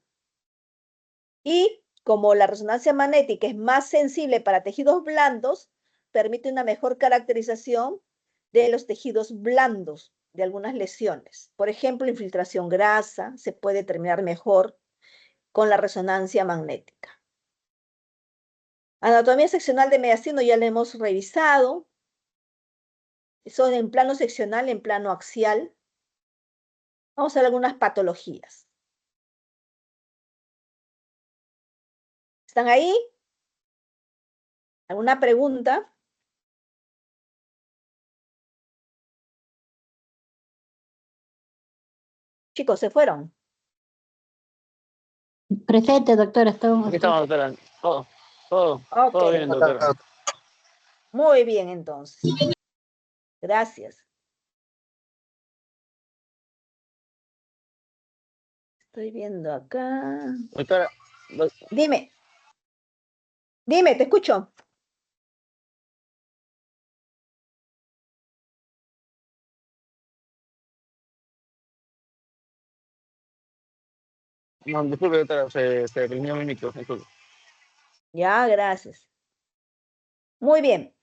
Y como la resonancia magnética es más sensible para tejidos blandos, permite una mejor caracterización de los tejidos blandos de algunas lesiones. Por ejemplo, infiltración grasa se puede determinar mejor con la resonancia magnética. Anatomía seccional de mediastino ya la hemos revisado. Son en plano seccional, en plano axial. Vamos a ver algunas patologías. ¿Están ahí? ¿Alguna pregunta? Chicos, ¿se fueron? Presente, doctora, estamos. Aquí estamos, doctora. Todo Ok, bien, doctora. muy bien entonces. Gracias. Estoy viendo acá. Doctora, Dime, te escucho. no, disculpe, doctora, se prendió mi micro, disculpe. Ya, gracias. Muy bien.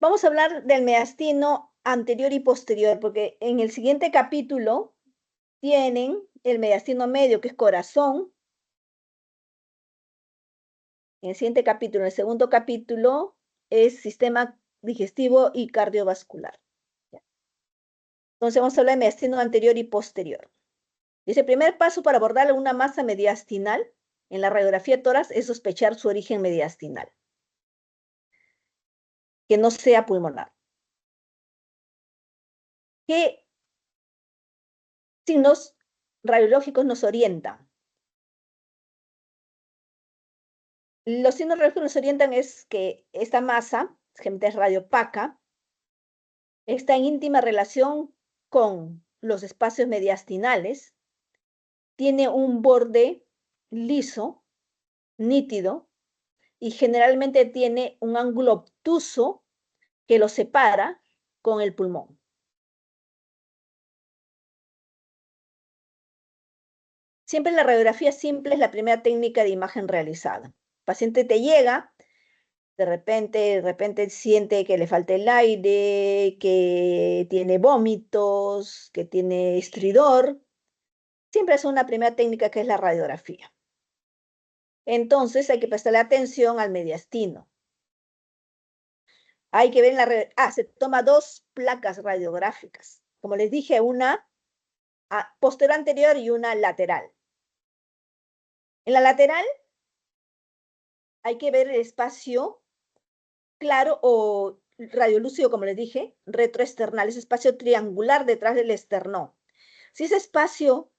Vamos a hablar del mediastino anterior y posterior, porque en el siguiente capítulo tienen el mediastino medio, que es corazón. En el siguiente capítulo, en el segundo capítulo, es sistema digestivo y cardiovascular. Entonces vamos a hablar de mediastino anterior y posterior. Dice, el primer paso para abordar una masa mediastinal en la radiografía tórax es sospechar su origen mediastinal, que no sea pulmonar. ¿Qué signos radiológicos nos orientan? Los signos radiológicos nos orientan es que esta masa, generalmente es radiopaca, está en íntima relación con los espacios mediastinales, tiene un borde liso, nítido, y generalmente tiene un ángulo obtuso que lo separa con el pulmón. Siempre la radiografía simple es la primera técnica de imagen realizada. El paciente te llega, de repente siente que le falta el aire, que tiene vómitos, que tiene estridor. Siempre es una primera técnica que es la radiografía. Entonces hay que prestarle atención al mediastino. Hay que ver en la... se toma 2 placas radiográficas. Como les dije, una posterior anterior y una lateral. En la lateral hay que ver el espacio claro o radiolúcido, como les dije, retroesternal, ese espacio triangular detrás del esternón. Si ese espacio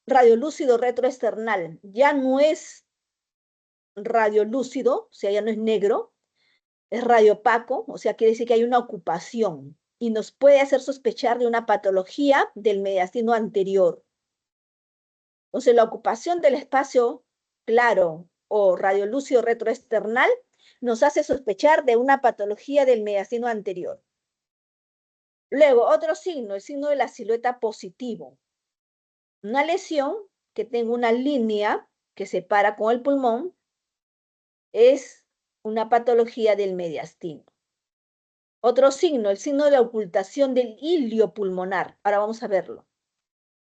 radiolúcido retroesternal ya no es radiolúcido, o sea, ya no es negro, es radiopaco, o sea, quiere decir que hay una ocupación y nos puede hacer sospechar de una patología del mediastino anterior. Entonces, la ocupación del espacio claro o radiolúcido retroesternal nos hace sospechar de una patología del mediastino anterior. Luego, otro signo, el signo de la silueta positivo. Una lesión que tenga una línea que separa con el pulmón es una patología del mediastino. Otro signo, el signo de la ocultación del hilio pulmonar. Ahora vamos a verlo.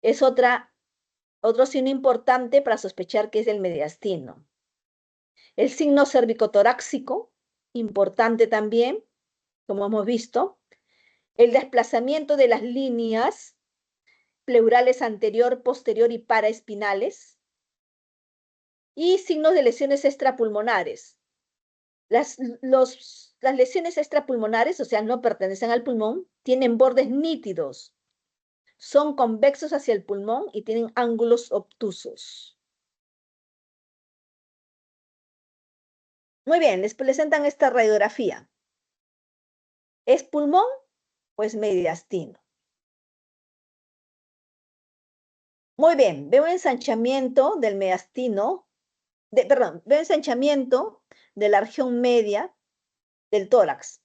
Es otro signo importante para sospechar que es el mediastino. El signo cervicotorácico, importante también, como hemos visto. El desplazamiento de las líneas pleurales anterior, posterior y paraespinales. Y signos de lesiones extrapulmonares. Las lesiones extrapulmonares, o sea, no pertenecen al pulmón, tienen bordes nítidos. Son convexos hacia el pulmón y tienen ángulos obtusos. Muy bien, les presentan esta radiografía. ¿Es pulmón o es mediastino? Muy bien, veo ensanchamiento del mediastino, veo ensanchamiento de la región media del tórax.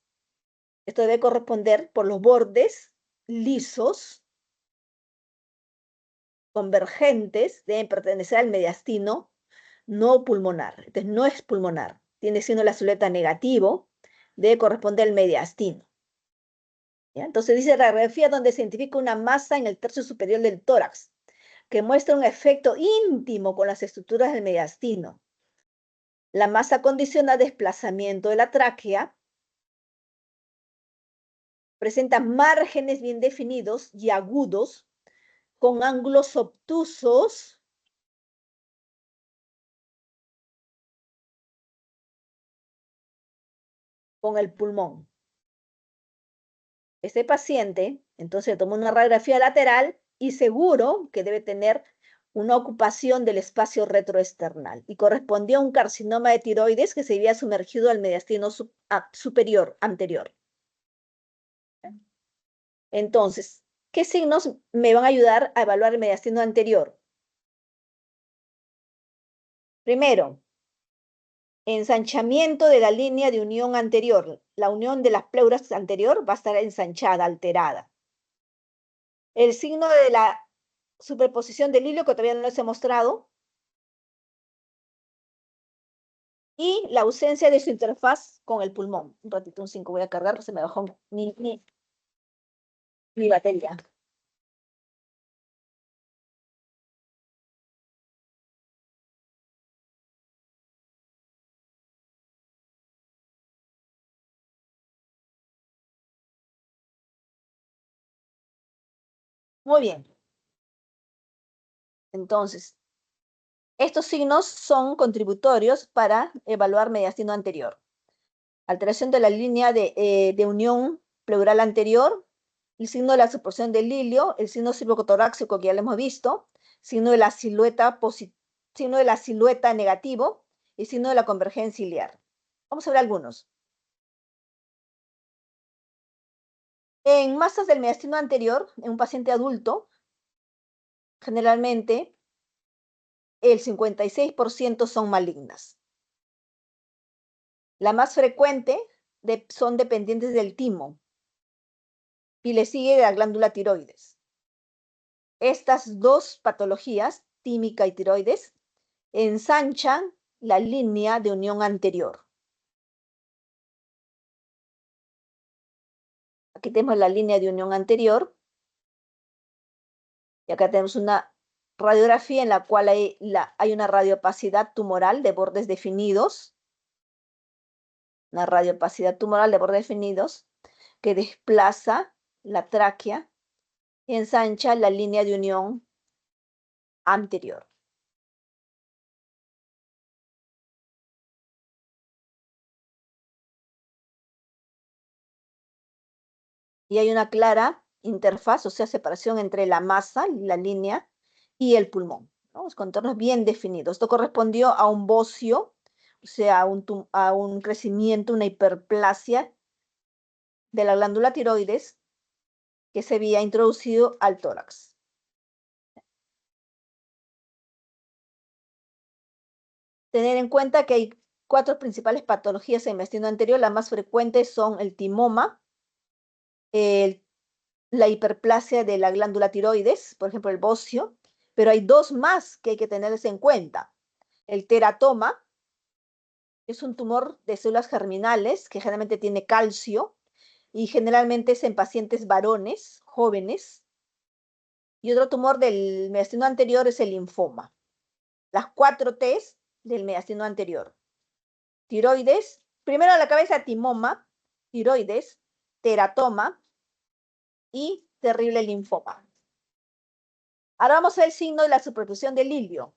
Esto debe corresponder por los bordes lisos, convergentes, deben pertenecer al mediastino no pulmonar. Entonces no es pulmonar, tiene signo de la silueta negativo, debe corresponder al mediastino. ¿Ya? Entonces dice radiografía donde se identifica una masa en el tercio superior del tórax, que muestra un efecto íntimo con las estructuras del mediastino. La masa condiciona desplazamiento de la tráquea, presenta márgenes bien definidos y agudos, con ángulos obtusos, con el pulmón. Este paciente, entonces, tomó una radiografía lateral y seguro que debe tener una ocupación del espacio retroesternal y correspondió a un carcinoma de tiroides que se había sumergido al mediastino superior, anterior. Entonces, ¿qué signos me van a ayudar a evaluar el mediastino anterior? Primero, ensanchamiento de la línea de unión anterior. La unión de las pleuras anterior va a estar ensanchada, alterada. El signo de la superposición del hilio, que todavía no les he mostrado. Y la ausencia de su interfaz con el pulmón. Un ratito, un 5 voy a cargar, se me bajó mi batería. Muy bien. Entonces, estos signos son contributorios para evaluar mediastino anterior. Alteración de la línea de unión pleural anterior, el signo de la superposición del hilio, el signo cervicotorácico que ya lo hemos visto, signo de la silueta negativo y signo de la convergencia iliar. Vamos a ver algunos. En masas del mediastino anterior, en un paciente adulto, generalmente el 56% son malignas. La más frecuente son dependientes del timo y le sigue la glándula tiroides. Estas dos patologías, tímica y tiroides, ensanchan la línea de unión anterior. Aquí tenemos la línea de unión anterior y acá tenemos una radiografía en la cual hay una radiopacidad tumoral de bordes definidos. una radiopacidad tumoral de bordes definidos que desplaza la tráquea y ensancha la línea de unión anterior. Y hay una clara interfaz, o sea, separación entre la masa, la línea, y el pulmón, ¿no? Los contornos bien definidos. Esto correspondió a un bocio, o sea, a un crecimiento, una hiperplasia de la glándula tiroides que se había introducido al tórax. Tener en cuenta que hay 4 principales patologías en el intestino anterior. Las más frecuentes son el timoma, la hiperplasia de la glándula tiroides, por ejemplo, el bocio, pero hay 2 más que hay que tenerles en cuenta. El teratoma es un tumor de células germinales que generalmente tiene calcio y generalmente es en pacientes varones, jóvenes. Y otro tumor del mediastino anterior es el linfoma. Las 4 T's del mediastino anterior. Tiroides, primero a la cabeza timoma, tiroides, teratoma y terrible linfoma. Ahora vamos a ver el signo de la superposición del ilio.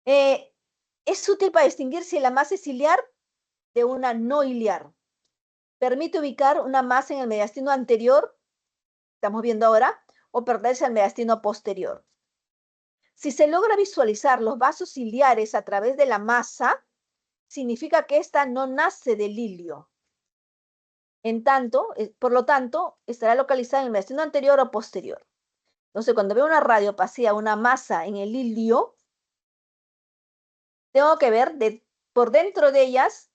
Es útil para distinguir si la masa es ciliar de una no iliar. Permite ubicar una masa en el mediastino anterior, estamos viendo ahora, o perderse al mediastino posterior. Si se logra visualizar los vasos ciliares a través de la masa, significa que ésta no nace del ilio. Por lo tanto, estará localizada en el mediastino anterior o posterior. Entonces, cuando veo una radiopasía, una masa en el ilio, tengo que ver por dentro de ellas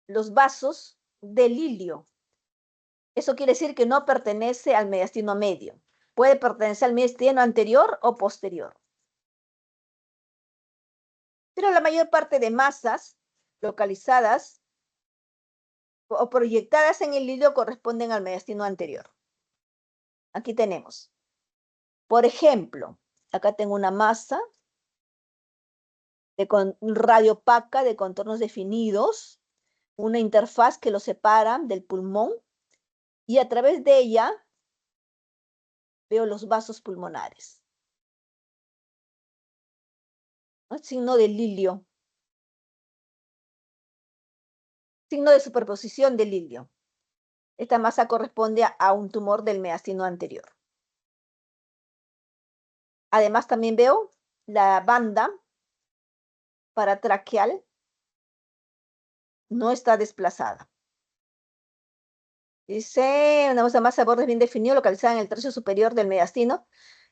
los vasos del ilio. Eso quiere decir que no pertenece al mediastino medio. Puede pertenecer al mediastino anterior o posterior. Pero la mayor parte de masas localizadas o proyectadas en el ilio corresponden al mediastino anterior. Aquí tenemos, por ejemplo, acá tengo una masa radio opaca de contornos definidos, una interfaz que lo separa del pulmón y a través de ella veo los vasos pulmonares. ¿No? Signo del ilio. Signo de superposición del ilio. Esta masa corresponde a un tumor del mediastino anterior. Además también veo la banda paratraqueal no está desplazada. Dice una masa de bordes bien definido localizada en el tercio superior del mediastino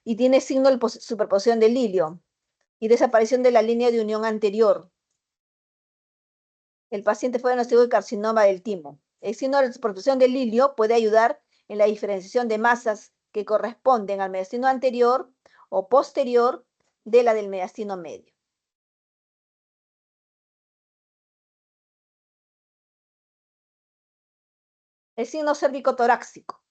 y tiene signo de superposición del ilio y desaparición de la línea de unión anterior. El paciente fue diagnosticado de carcinoma del timo. El signo de superposición del ilio puede ayudar en la diferenciación de masas que corresponden al mediastino anterior o posterior de la del mediastino medio. El signo cérvico-torácico.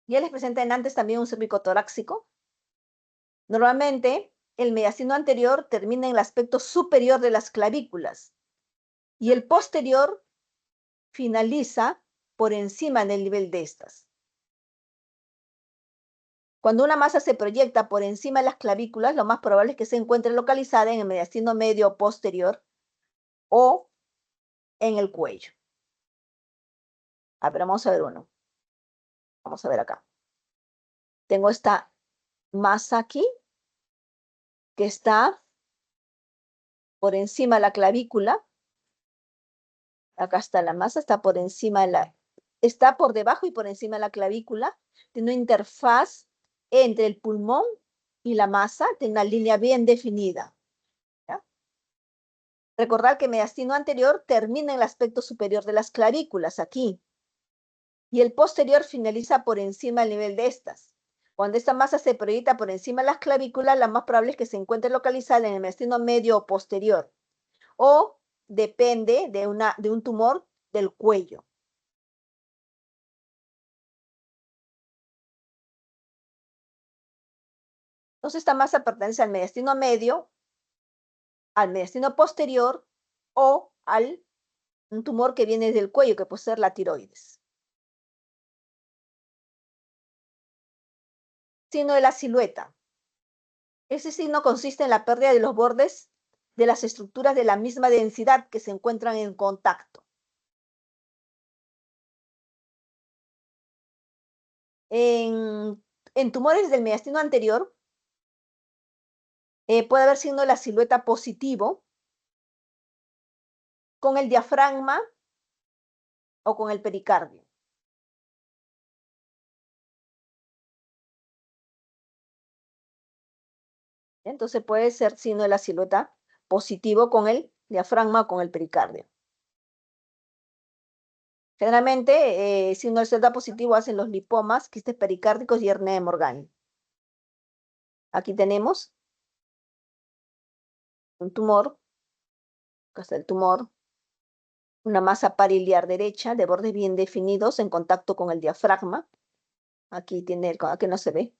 Ya les presenté antes también un cérvico-torácico. Normalmente, el mediastino anterior termina en el aspecto superior de las clavículas y el posterior finaliza por encima del nivel de estas. Cuando una masa se proyecta por encima de las clavículas, lo más probable es que se encuentre localizada en el mediastino medio o posterior o en el cuello. A ver, vamos a ver uno. Vamos a ver acá. Tengo esta masa aquí que está por encima de la clavícula. Acá está la masa, está por encima está por debajo y por encima de la clavícula. Tiene una interfaz entre el pulmón y la masa, tiene una línea bien definida. ¿Ya? Recordar que el mediastino anterior termina en el aspecto superior de las clavículas, aquí. Y el posterior finaliza por encima del nivel de estas. Cuando esta masa se proyecta por encima de las clavículas, la más probable es que se encuentre localizada en el mediastino medio o posterior. O depende de un tumor del cuello. Entonces esta masa pertenece al mediastino medio, al mediastino posterior o un tumor que viene del cuello, que puede ser la tiroides. Signo de la silueta. Ese signo consiste en la pérdida de los bordes de las estructuras de la misma densidad que se encuentran en contacto. En tumores del mediastino anterior puede haber signo de la silueta positivo con el diafragma o con el pericardio. Entonces puede ser signo de la silueta positivo con el diafragma o con el pericardio. Generalmente, signo de silueta positivo hacen los lipomas, quistes pericárdicos y hernia de Morgani. Aquí tenemos un tumor, acá está el tumor, una masa pariliar derecha de bordes bien definidos en contacto con el diafragma. Aquí no se ve,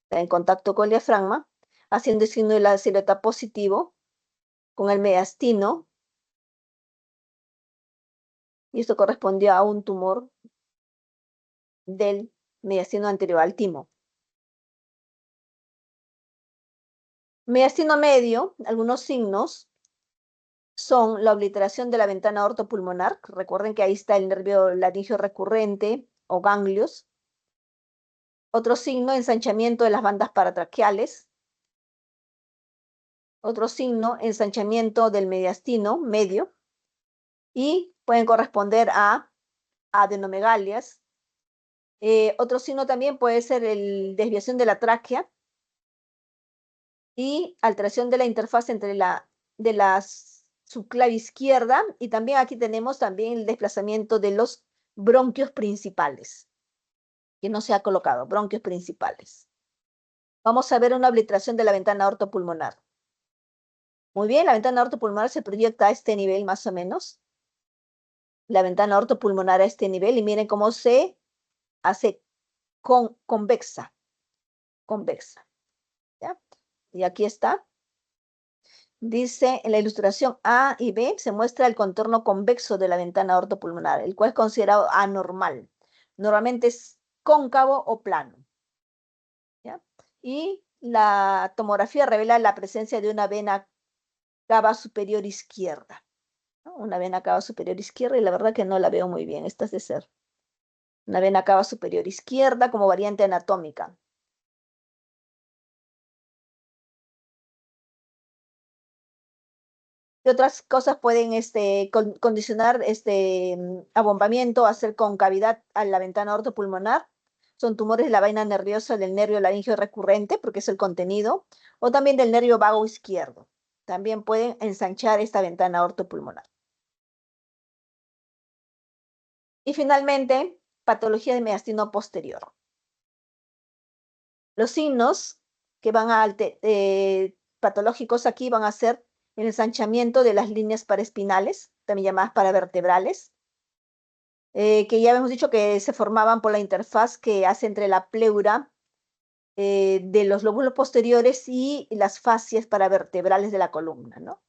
está en contacto con el diafragma, haciendo el signo de la silueta positivo con el mediastino. Y esto correspondió a un tumor del mediastino anterior al timo. Mediastino medio, algunos signos son la obliteración de la ventana aortopulmonar. Recuerden que ahí está el nervio laringio recurrente o ganglios. Otro signo, ensanchamiento de las bandas paratraqueales. Otro signo, ensanchamiento del mediastino medio. Y pueden corresponder a adenomegalias. Otro signo también puede ser desviación de la tráquea y alteración de la interfaz entre de la subclavia izquierda, y también aquí tenemos también el desplazamiento de los bronquios principales, que no se ha colocado, bronquios principales. Vamos a ver una obliteración de la ventana aortopulmonar. Muy bien, la ventana aortopulmonar se proyecta a este nivel más o menos. La ventana aortopulmonar a este nivel, y miren cómo se hace convexa. ¿Ya? Y aquí está. Dice en la ilustración A y B, se muestra el contorno convexo de la ventana aortopulmonar, el cual es considerado anormal. Normalmente es cóncavo o plano. ¿Ya? Y la tomografía revela la presencia de una vena cava superior izquierda, ¿no? Una vena cava superior izquierda, y la verdad que no la veo muy bien. Esta es de ser una vena cava superior izquierda como variante anatómica. ¿Qué otras cosas pueden condicionar abombamiento, hacer concavidad a la ventana aortopulmonar? Son tumores de la vaina nerviosa del nervio laringio recurrente, porque es el contenido, o también del nervio vago izquierdo. También pueden ensanchar esta ventana aortopulmonar. Y finalmente, patología de mediastino posterior. Los signos que van patológicos aquí van a ser el ensanchamiento de las líneas paraespinales, también llamadas paravertebrales, que ya hemos dicho que se formaban por la interfaz que hace entre la pleura de los lóbulos posteriores y las fascias paravertebrales de la columna, ¿no?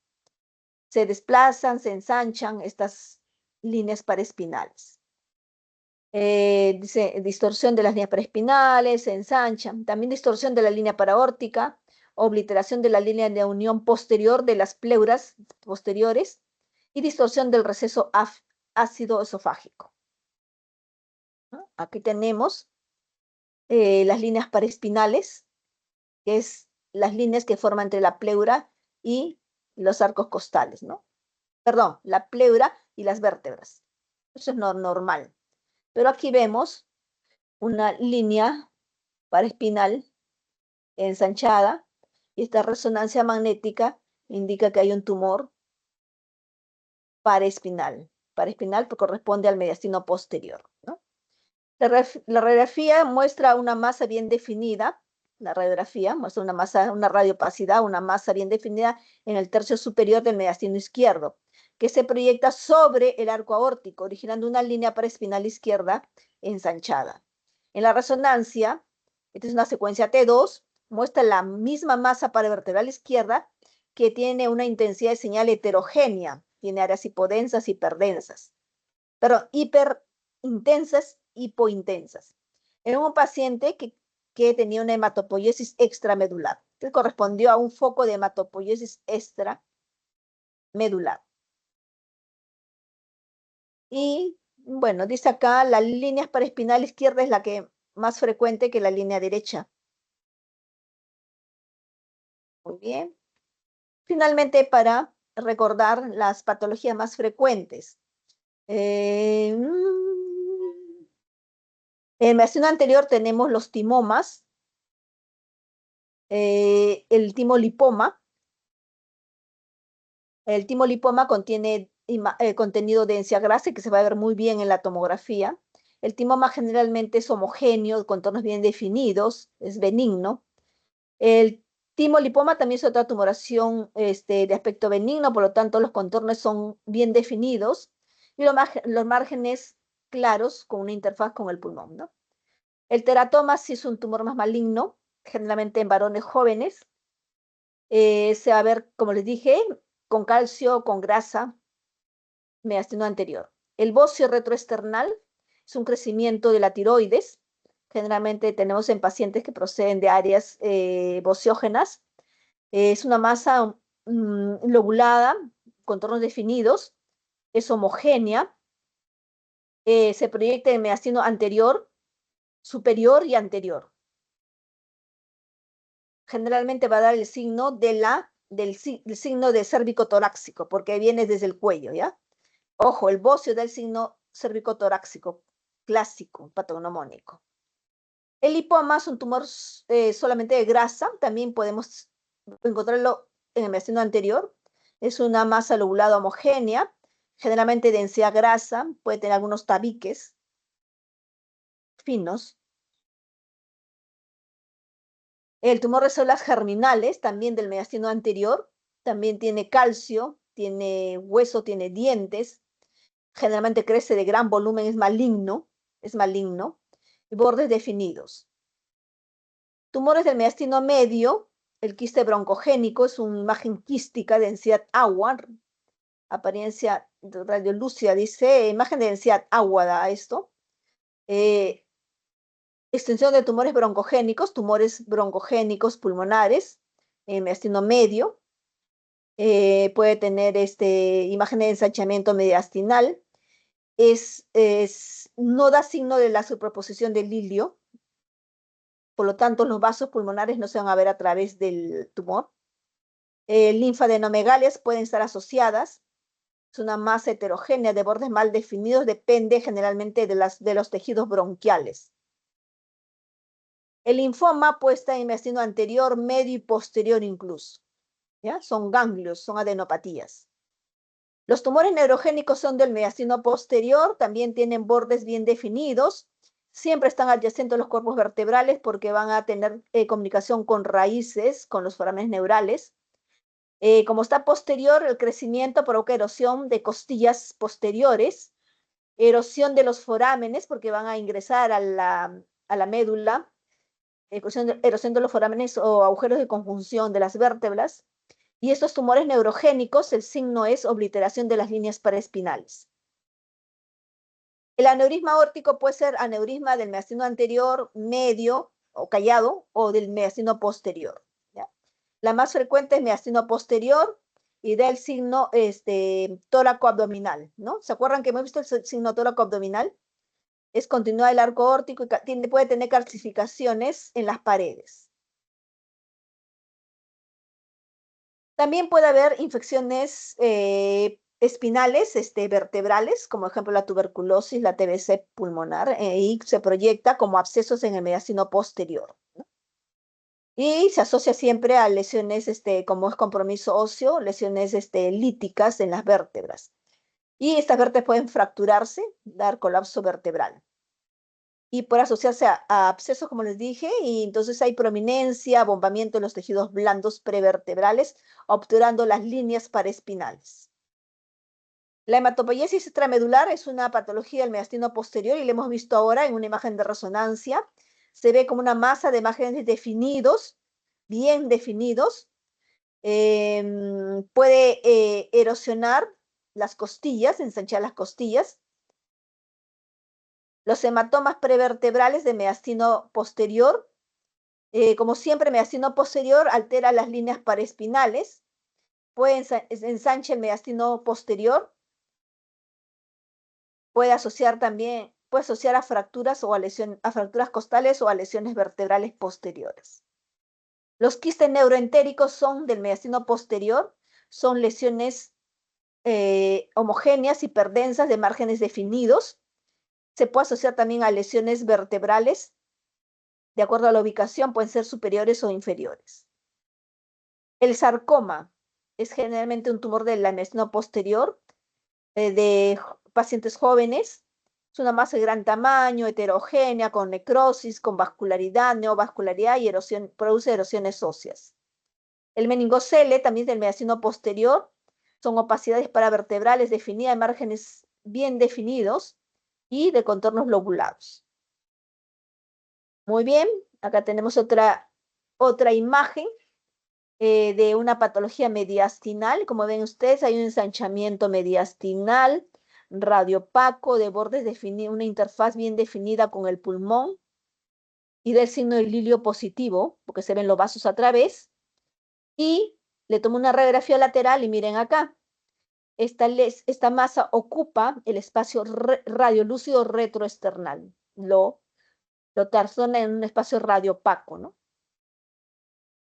Se desplazan, se ensanchan estas líneas paraespinales. Dice distorsión de las líneas paraespinales, se ensanchan. También distorsión de la línea paraórtica, obliteración de la línea de unión posterior de las pleuras posteriores y distorsión del receso ácido esofágico, ¿no? Aquí tenemos las líneas paraespinales, que es las líneas que forman entre la pleura y los arcos costales, ¿no? Perdón, la pleura y las vértebras. Eso es normal. Pero aquí vemos una línea paraespinal ensanchada, y esta resonancia magnética indica que hay un tumor paraespinal. Paraespinal corresponde al mediastino posterior, ¿no? La radiografía muestra una masa bien definida. La radiografía muestra una radiopacidad, una masa bien definida en el tercio superior del mediastino izquierdo, que se proyecta sobre el arco aórtico, originando una línea paraespinal izquierda ensanchada. En la resonancia, esta es una secuencia T2, muestra la misma masa paravertebral izquierda, que tiene una intensidad de señal heterogénea Tiene áreas hipodensas, hiperdensas. Perdón, hiperintensas, hipointensas. En un paciente que tenía una hematopoiesis extramedular, que correspondió a un foco de hematopoiesis extramedular. Y bueno, dice acá, la línea paraespinal izquierda es la que más frecuente que la línea derecha. Muy bien. Finalmente, para recordar las patologías más frecuentes. En el mediastino anterior tenemos los timomas, el timolipoma. El timolipoma contiene contenido de densidad grasa que se va a ver muy bien en la tomografía. El timoma generalmente es homogéneo, contornos bien definidos, es benigno. El timolipoma también es otra tumoración de aspecto benigno, por lo tanto los contornos son bien definidos y los márgenes claros con una interfaz con el pulmón, ¿no? El teratoma sí es un tumor más maligno, generalmente en varones jóvenes. Se va a ver, como les dije, con calcio, con grasa, mediastino anterior. El bocio retroesternal es un crecimiento de la tiroides. Generalmente tenemos en pacientes que proceden de áreas bociógenas. Es una masa lobulada, contornos definidos, es homogénea, se proyecta en el mediastino anterior, superior y anterior. Generalmente va a dar el signo del signo de cérvico-torácico, porque viene desde el cuello, ¿ya? Ojo, el bocio da el signo cérvico-torácico clásico, patognomónico. El lipoma es un tumor solamente de grasa, también podemos encontrarlo en el mediastino anterior. Es una masa lobulada homogénea, generalmente densidad grasa, puede tener algunos tabiques finos. El tumor de células germinales, también del mediastino anterior, también tiene calcio, tiene hueso, tiene dientes, generalmente crece de gran volumen, es maligno, y bordes definidos. Tumores del mediastino medio, el quiste broncogénico es una imagen quística, densidad agua, apariencia radiolúcida, dice, imagen de densidad agua da esto. Extensión de tumores broncogénicos pulmonares, en mediastino medio. Puede tener imagen de ensanchamiento mediastinal. No da signo de la superposición del hilio, por lo tanto los vasos pulmonares no se van a ver a través del tumor. Linfadenomegalias pueden estar asociadas. Es una masa heterogénea de bordes mal definidos, depende generalmente de los tejidos bronquiales. El linfoma puede estar en el mediastino anterior, medio y posterior incluso. ¿Ya? Son ganglios, son adenopatías. Los tumores neurogénicos son del mediastino posterior, también tienen bordes bien definidos, siempre están adyacentes a los cuerpos vertebrales porque van a tener comunicación con raíces, con los forámenes neurales. Como está posterior, el crecimiento provoca erosión de costillas posteriores, erosión de los forámenes porque van a ingresar a la médula, erosión de los forámenes o agujeros de conjunción de las vértebras. Y estos tumores neurogénicos, el signo es obliteración de las líneas paraespinales. El aneurisma aórtico puede ser aneurisma del mediastino anterior, medio o callado, o del mediastino posterior. ¿Ya? La más frecuente es mediastino posterior y da el signo tóraco-abdominal, ¿no? ¿Se acuerdan que hemos visto el signo tóraco-abdominal? Es continuidad del arco aórtico y puede tener calcificaciones en las paredes. También puede haber infecciones espinales, vertebrales, como ejemplo la tuberculosis, la TBC pulmonar, y se proyecta como abscesos en el mediastino posterior, ¿no? Y se asocia siempre a lesiones, como es compromiso óseo, lesiones líticas en las vértebras. Y estas vértebras pueden fracturarse, dar colapso vertebral. Y puede asociarse a abscesos, como les dije, y entonces hay prominencia, abombamiento de los tejidos blandos prevertebrales, obturando las líneas paraespinales. La hematopoiesis extramedular es una patología del mediastino posterior y la hemos visto ahora en una imagen de resonancia. Se ve como una masa de márgenes definidos, bien definidos. Puede erosionar las costillas, ensanchar las costillas. Los hematomas prevertebrales de mediastino posterior. Como siempre, mediastino posterior altera las líneas paraespinales. Puede ensancha el mediastino posterior. Puede asociar a fracturas o a fracturas costales o a lesiones vertebrales posteriores. Los quistes neuroentéricos son del mediastino posterior, son lesiones homogéneas, hiperdensas de márgenes definidos. Se puede asociar también a lesiones vertebrales. De acuerdo a la ubicación, pueden ser superiores o inferiores. El sarcoma es generalmente un tumor del mediastino posterior de pacientes jóvenes. Es una masa de gran tamaño, heterogénea, con necrosis, con vascularidad, neovascularidad y erosión, produce erosiones óseas. El meningocele, también del mediastino posterior, son opacidades paravertebrales definidas de márgenes bien definidos y de contornos lobulados. Muy bien, acá tenemos otra imagen de una patología mediastinal. Como ven ustedes, hay un ensanchamiento mediastinal, radiopaco, de bordes definidos, una interfaz bien definida con el pulmón y del signo del Lilio positivo, porque se ven los vasos a través. Y le tomo una radiografía lateral y miren acá. Esta masa ocupa el espacio radiolúcido retroesternal. Lo tarzona en un espacio radiopaco, ¿no?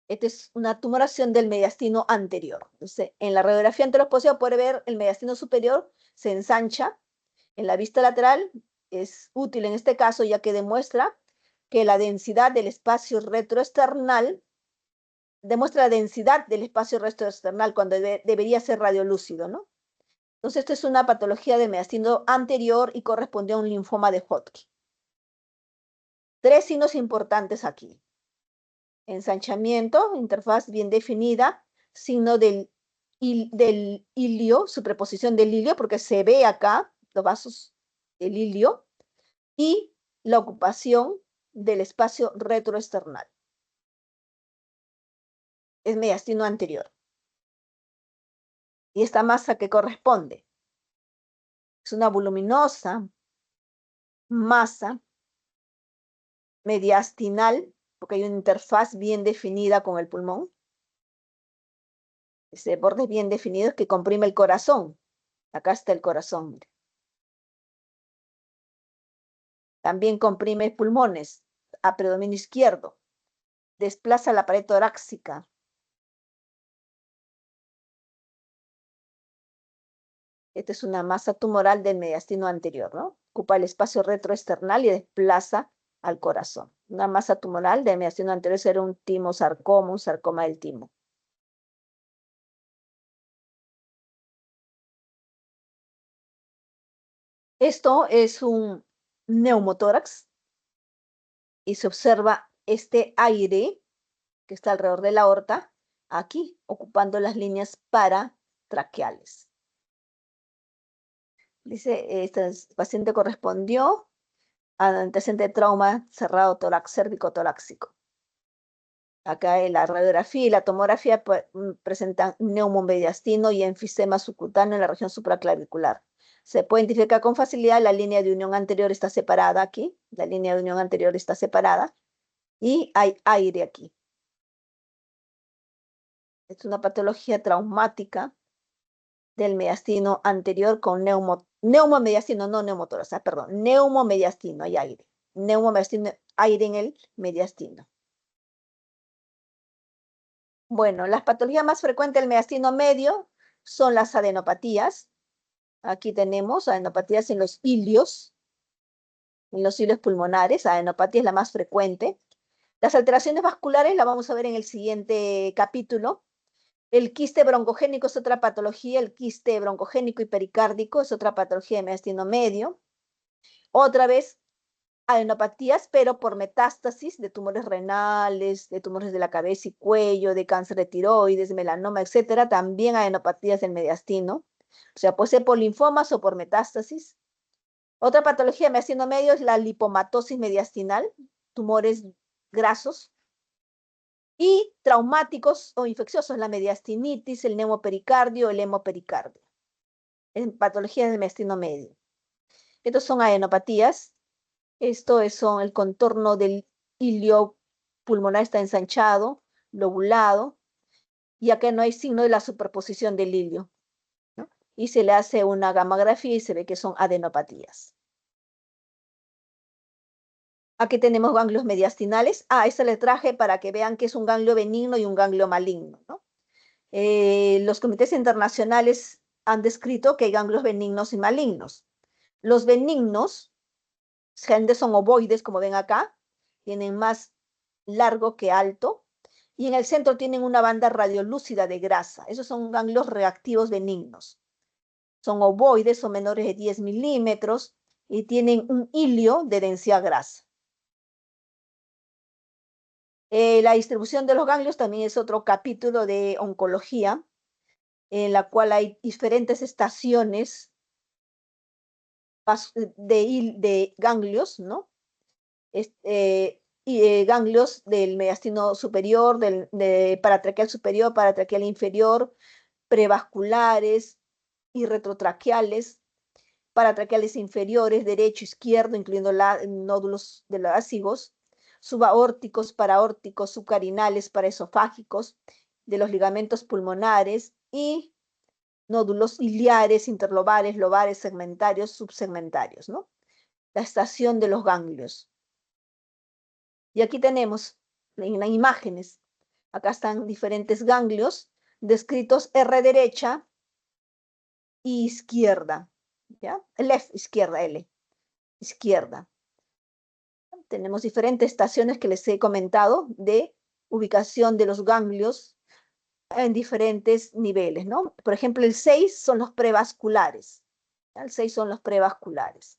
Esta es una tumoración del mediastino anterior. Entonces, en la radiografía anteroposterior puede ver el mediastino superior, se ensancha. En la vista lateral es útil en este caso, ya que demuestra que la densidad del espacio retroesternal, demuestra la densidad del espacio retroesternal cuando debería ser radiolúcido, ¿no? Entonces, esto es una patología del mediastino anterior y corresponde a un linfoma de Hodgkin. 3 signos importantes aquí. Ensanchamiento, interfaz bien definida, signo del ilio, superposición del ilio, porque se ve acá los vasos del ilio, y la ocupación del espacio retroesternal. Es mediastino anterior. Y esta masa que corresponde es una voluminosa masa mediastinal, porque hay una interfaz bien definida con el pulmón. Ese borde bien definido que comprime el corazón. Acá está el corazón. Mire. También comprime pulmones a predominio izquierdo. Desplaza la pared torácica. Esta es una masa tumoral del mediastino anterior, ¿no? Ocupa el espacio retroesternal y desplaza al corazón. Una masa tumoral del mediastino anterior será un timosarcoma, un sarcoma del timo. Esto es un neumotórax y se observa este aire que está alrededor de la aorta, aquí, ocupando las líneas paratraqueales. Dice, este paciente correspondió a antecedente de trauma cerrado cérvico-torácico. Acá en la radiografía y la tomografía presentan neumomediastino y enfisema subcutáneo en la región supraclavicular. Se puede identificar con facilidad, la línea de unión anterior está separada aquí, la línea de unión anterior está separada y hay aire aquí. Es una patología traumática del mediastino anterior con neumomediastino, no neumotórax, perdón, neumomediastino, hay aire. Neumomediastino, aire en el mediastino. Bueno, las patologías más frecuentes del mediastino medio son las adenopatías. Aquí tenemos adenopatías en los ilios pulmonares. Adenopatía es la más frecuente. Las alteraciones vasculares las vamos a ver en el siguiente capítulo. El quiste broncogénico es otra patología. El quiste broncogénico y pericárdico es otra patología de mediastino medio. Otra vez, adenopatías, pero por metástasis de tumores renales, de tumores de la cabeza y cuello, de cáncer de tiroides, melanoma, etcétera. También adenopatías del mediastino. O sea, puede ser por linfomas o por metástasis. Otra patología de mediastino medio es la lipomatosis mediastinal, tumores grasos. Y traumáticos o infecciosos, la mediastinitis, el neumopericardio, el hemopericardio. en patología del mediastino medio. Estos son adenopatías. Esto son el contorno del hilio pulmonar está ensanchado, lobulado, y acá no hay signo de la superposición del hilio, ¿no? Y se le hace una gamografía y se ve que son adenopatías. Aquí tenemos ganglios mediastinales. Esta le traje para que vean que es un ganglio benigno y un ganglio maligno, ¿no? Los comités internacionales han descrito que hay ganglios benignos y malignos. Los benignos generalmente son ovoides, como ven acá, tienen más largo que alto, y en el centro tienen una banda radiolúcida de grasa. Esos son ganglios reactivos benignos. Son ovoides, son menores de 10 milímetros y tienen un hilio de densidad grasa. La distribución de los ganglios también es otro capítulo de oncología, en la cual hay diferentes estaciones de ganglios, ¿no? Ganglios del mediastino superior, paratraqueal superior, paratraqueal inferior, prevasculares y retrotraqueales, paratraqueales inferiores, derecho, izquierdo, incluyendo nódulos de los ácigos, subaórticos, paraórticos, subcarinales, paraesofágicos, de los ligamentos pulmonares y nódulos iliares, interlobares, lobares, segmentarios, subsegmentarios, ¿no? La estación de los ganglios. Y aquí tenemos en las imágenes, acá están diferentes ganglios descritos R derecha y izquierda, ¿ya? Left, izquierda, L, izquierda. Tenemos diferentes estaciones que les he comentado de ubicación de los ganglios en diferentes niveles, ¿no? Por ejemplo, el 6 son los prevasculares, ¿ya? El 6 son los prevasculares.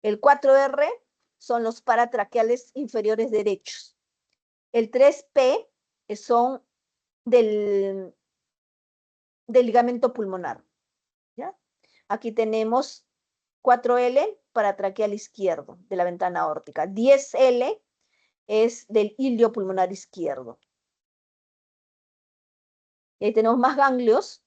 El 4R son los paratraqueales inferiores derechos. El 3P son del ligamento pulmonar, ¿ya? Aquí tenemos 4L paratraqueal izquierdo de la ventana aórtica. 10L es del hilio pulmonar izquierdo. Y ahí tenemos más ganglios.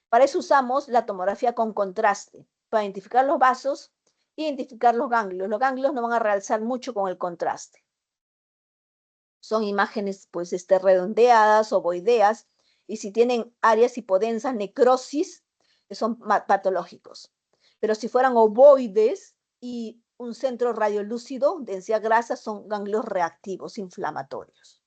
Para eso usamos la tomografía con contraste, para identificar los vasos, identificar los ganglios. Los ganglios no van a realzar mucho con el contraste. Son imágenes pues redondeadas, ovoideas, y si tienen áreas hipodensas, necrosis, son patológicos. Pero si fueran ovoides y un centro radiolúcido, densidad grasa, son ganglios reactivos, inflamatorios.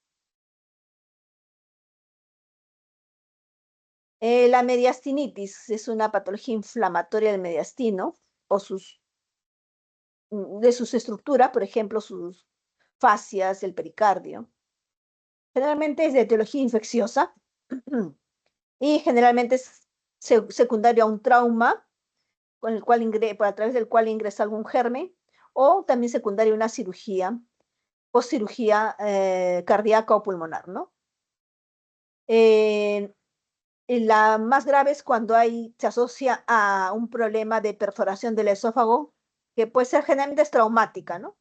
La mediastinitis es una patología inflamatoria del mediastino o de sus estructuras, por ejemplo, sus fascias, el pericardio. Generalmente es de etiología infecciosa y generalmente es secundario a un trauma con el cual a través del cual ingresa algún germen, o también secundario a una cirugía o cirugía cardíaca o pulmonar, ¿no? La más grave es cuando se asocia a un problema de perforación del esófago, que puede ser generalmente traumática, ¿no?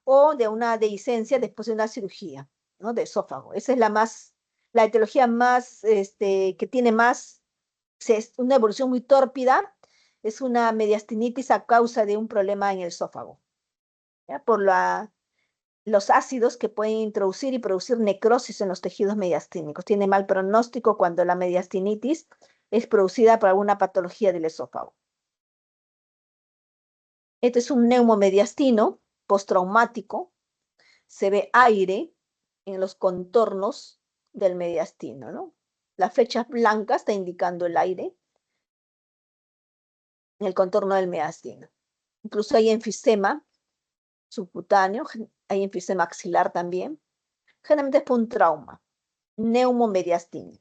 O de una dehiscencia después de una cirugía, ¿no? De esófago. Esa es la etiología más, que tiene más, una evolución muy tórpida, es una mediastinitis a causa de un problema en el esófago, ¿ya? Por los ácidos que pueden introducir y producir necrosis en los tejidos mediastínicos. Tiene mal pronóstico cuando la mediastinitis es producida por alguna patología del esófago. Este es un neumomediastino postraumático. Se ve aire en los contornos del mediastino, ¿no? La flecha blanca está indicando el aire en el contorno del mediastino. Incluso hay enfisema subcutáneo, hay enfisema axilar también. Generalmente es por un trauma, neumomediastino.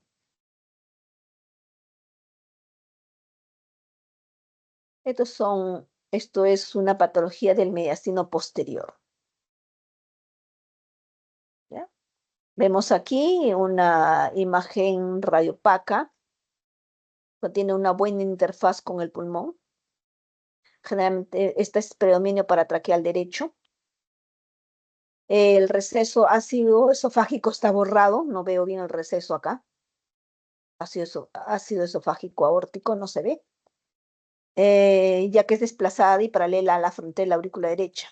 Esto es una patología del mediastino posterior. ¿Ya? Vemos aquí una imagen radiopaca, contiene una buena interfaz con el pulmón. Generalmente este es predominio paratraqueal derecho. El receso ácido esofágico está borrado, no veo bien el receso acá. Ácido esofágico aórtico no se ve. ya que es desplazada y paralela a la frontera de la aurícula derecha.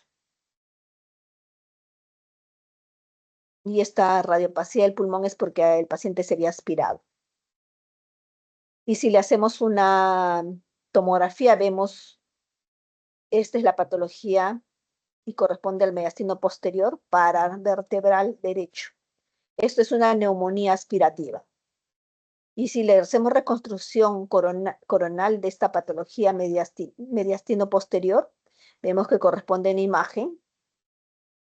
Y esta radiopatía del pulmón es porque el paciente se había aspirado. Y si le hacemos una tomografía, vemos, esta es la patología y corresponde al mediastino posterior paravertebral derecho. Esto es una neumonía aspirativa. Y si le hacemos reconstrucción coronal de esta patología mediastino posterior, vemos que corresponde en imagen,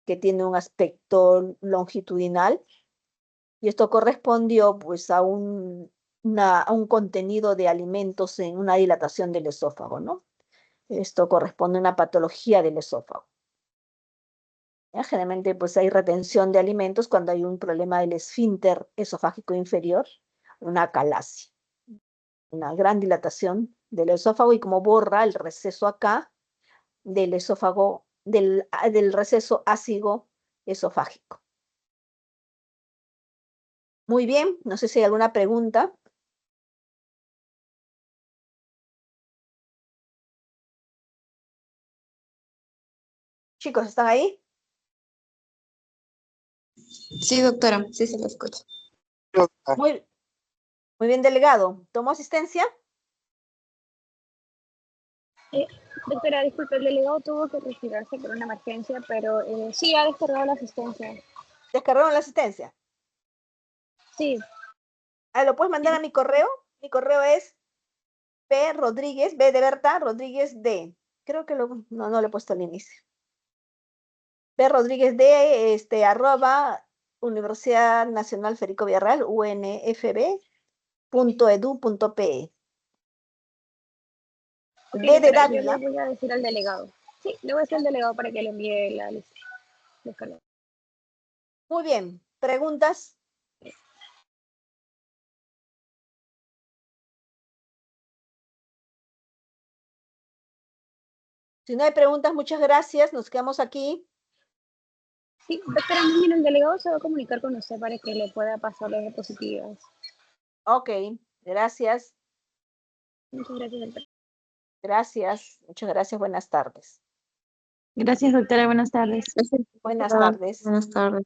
que tiene un aspecto longitudinal, y esto correspondió pues a un contenido de alimentos en una dilatación del esófago, ¿no? Esto corresponde a una patología del esófago. ¿Ya? Generalmente pues hay retención de alimentos cuando hay un problema del esfínter esofágico inferior, una acalasia, una gran dilatación del esófago, y como borra el receso acá del esófago, del receso ácido esofágico. Muy bien, no sé si hay alguna pregunta. Chicos, ¿están ahí? Sí, doctora, sí se lo escucho. Muy bien, delegado. ¿Tomó asistencia? Doctora, disculpe, el delegado tuvo que retirarse por una emergencia, pero sí ha descargado la asistencia. ¿Descargaron la asistencia? Sí, ¿Lo puedes mandar a mi correo? Mi correo es P. Rodríguez, B de Berta, Rodríguez D. Creo que no lo he puesto al inicio. P. Rodríguez D, @ Universidad Nacional Federico Villarreal, unfb.edu.pe. ok, D de doctora, yo Dávila. le voy a decir al delegado. Sí, le voy a decir al delegado para que le envíe la lista. Descarga. Muy bien. ¿Preguntas? Si no hay preguntas, muchas gracias. Nos quedamos aquí. Sí, doctora, el delegado se va a comunicar con usted para que le pueda pasar las diapositivas. Ok, gracias. Muchas gracias, doctora. Gracias. Muchas gracias. Buenas tardes. Gracias, doctora. Buenas tardes. Buenas tardes. Buenas tardes.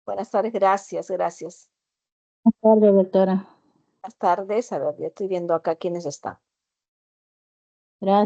Buenas tardes. Gracias, gracias. Buenas tardes, doctora. Buenas tardes. A ver, ya estoy viendo acá quiénes están. Gracias.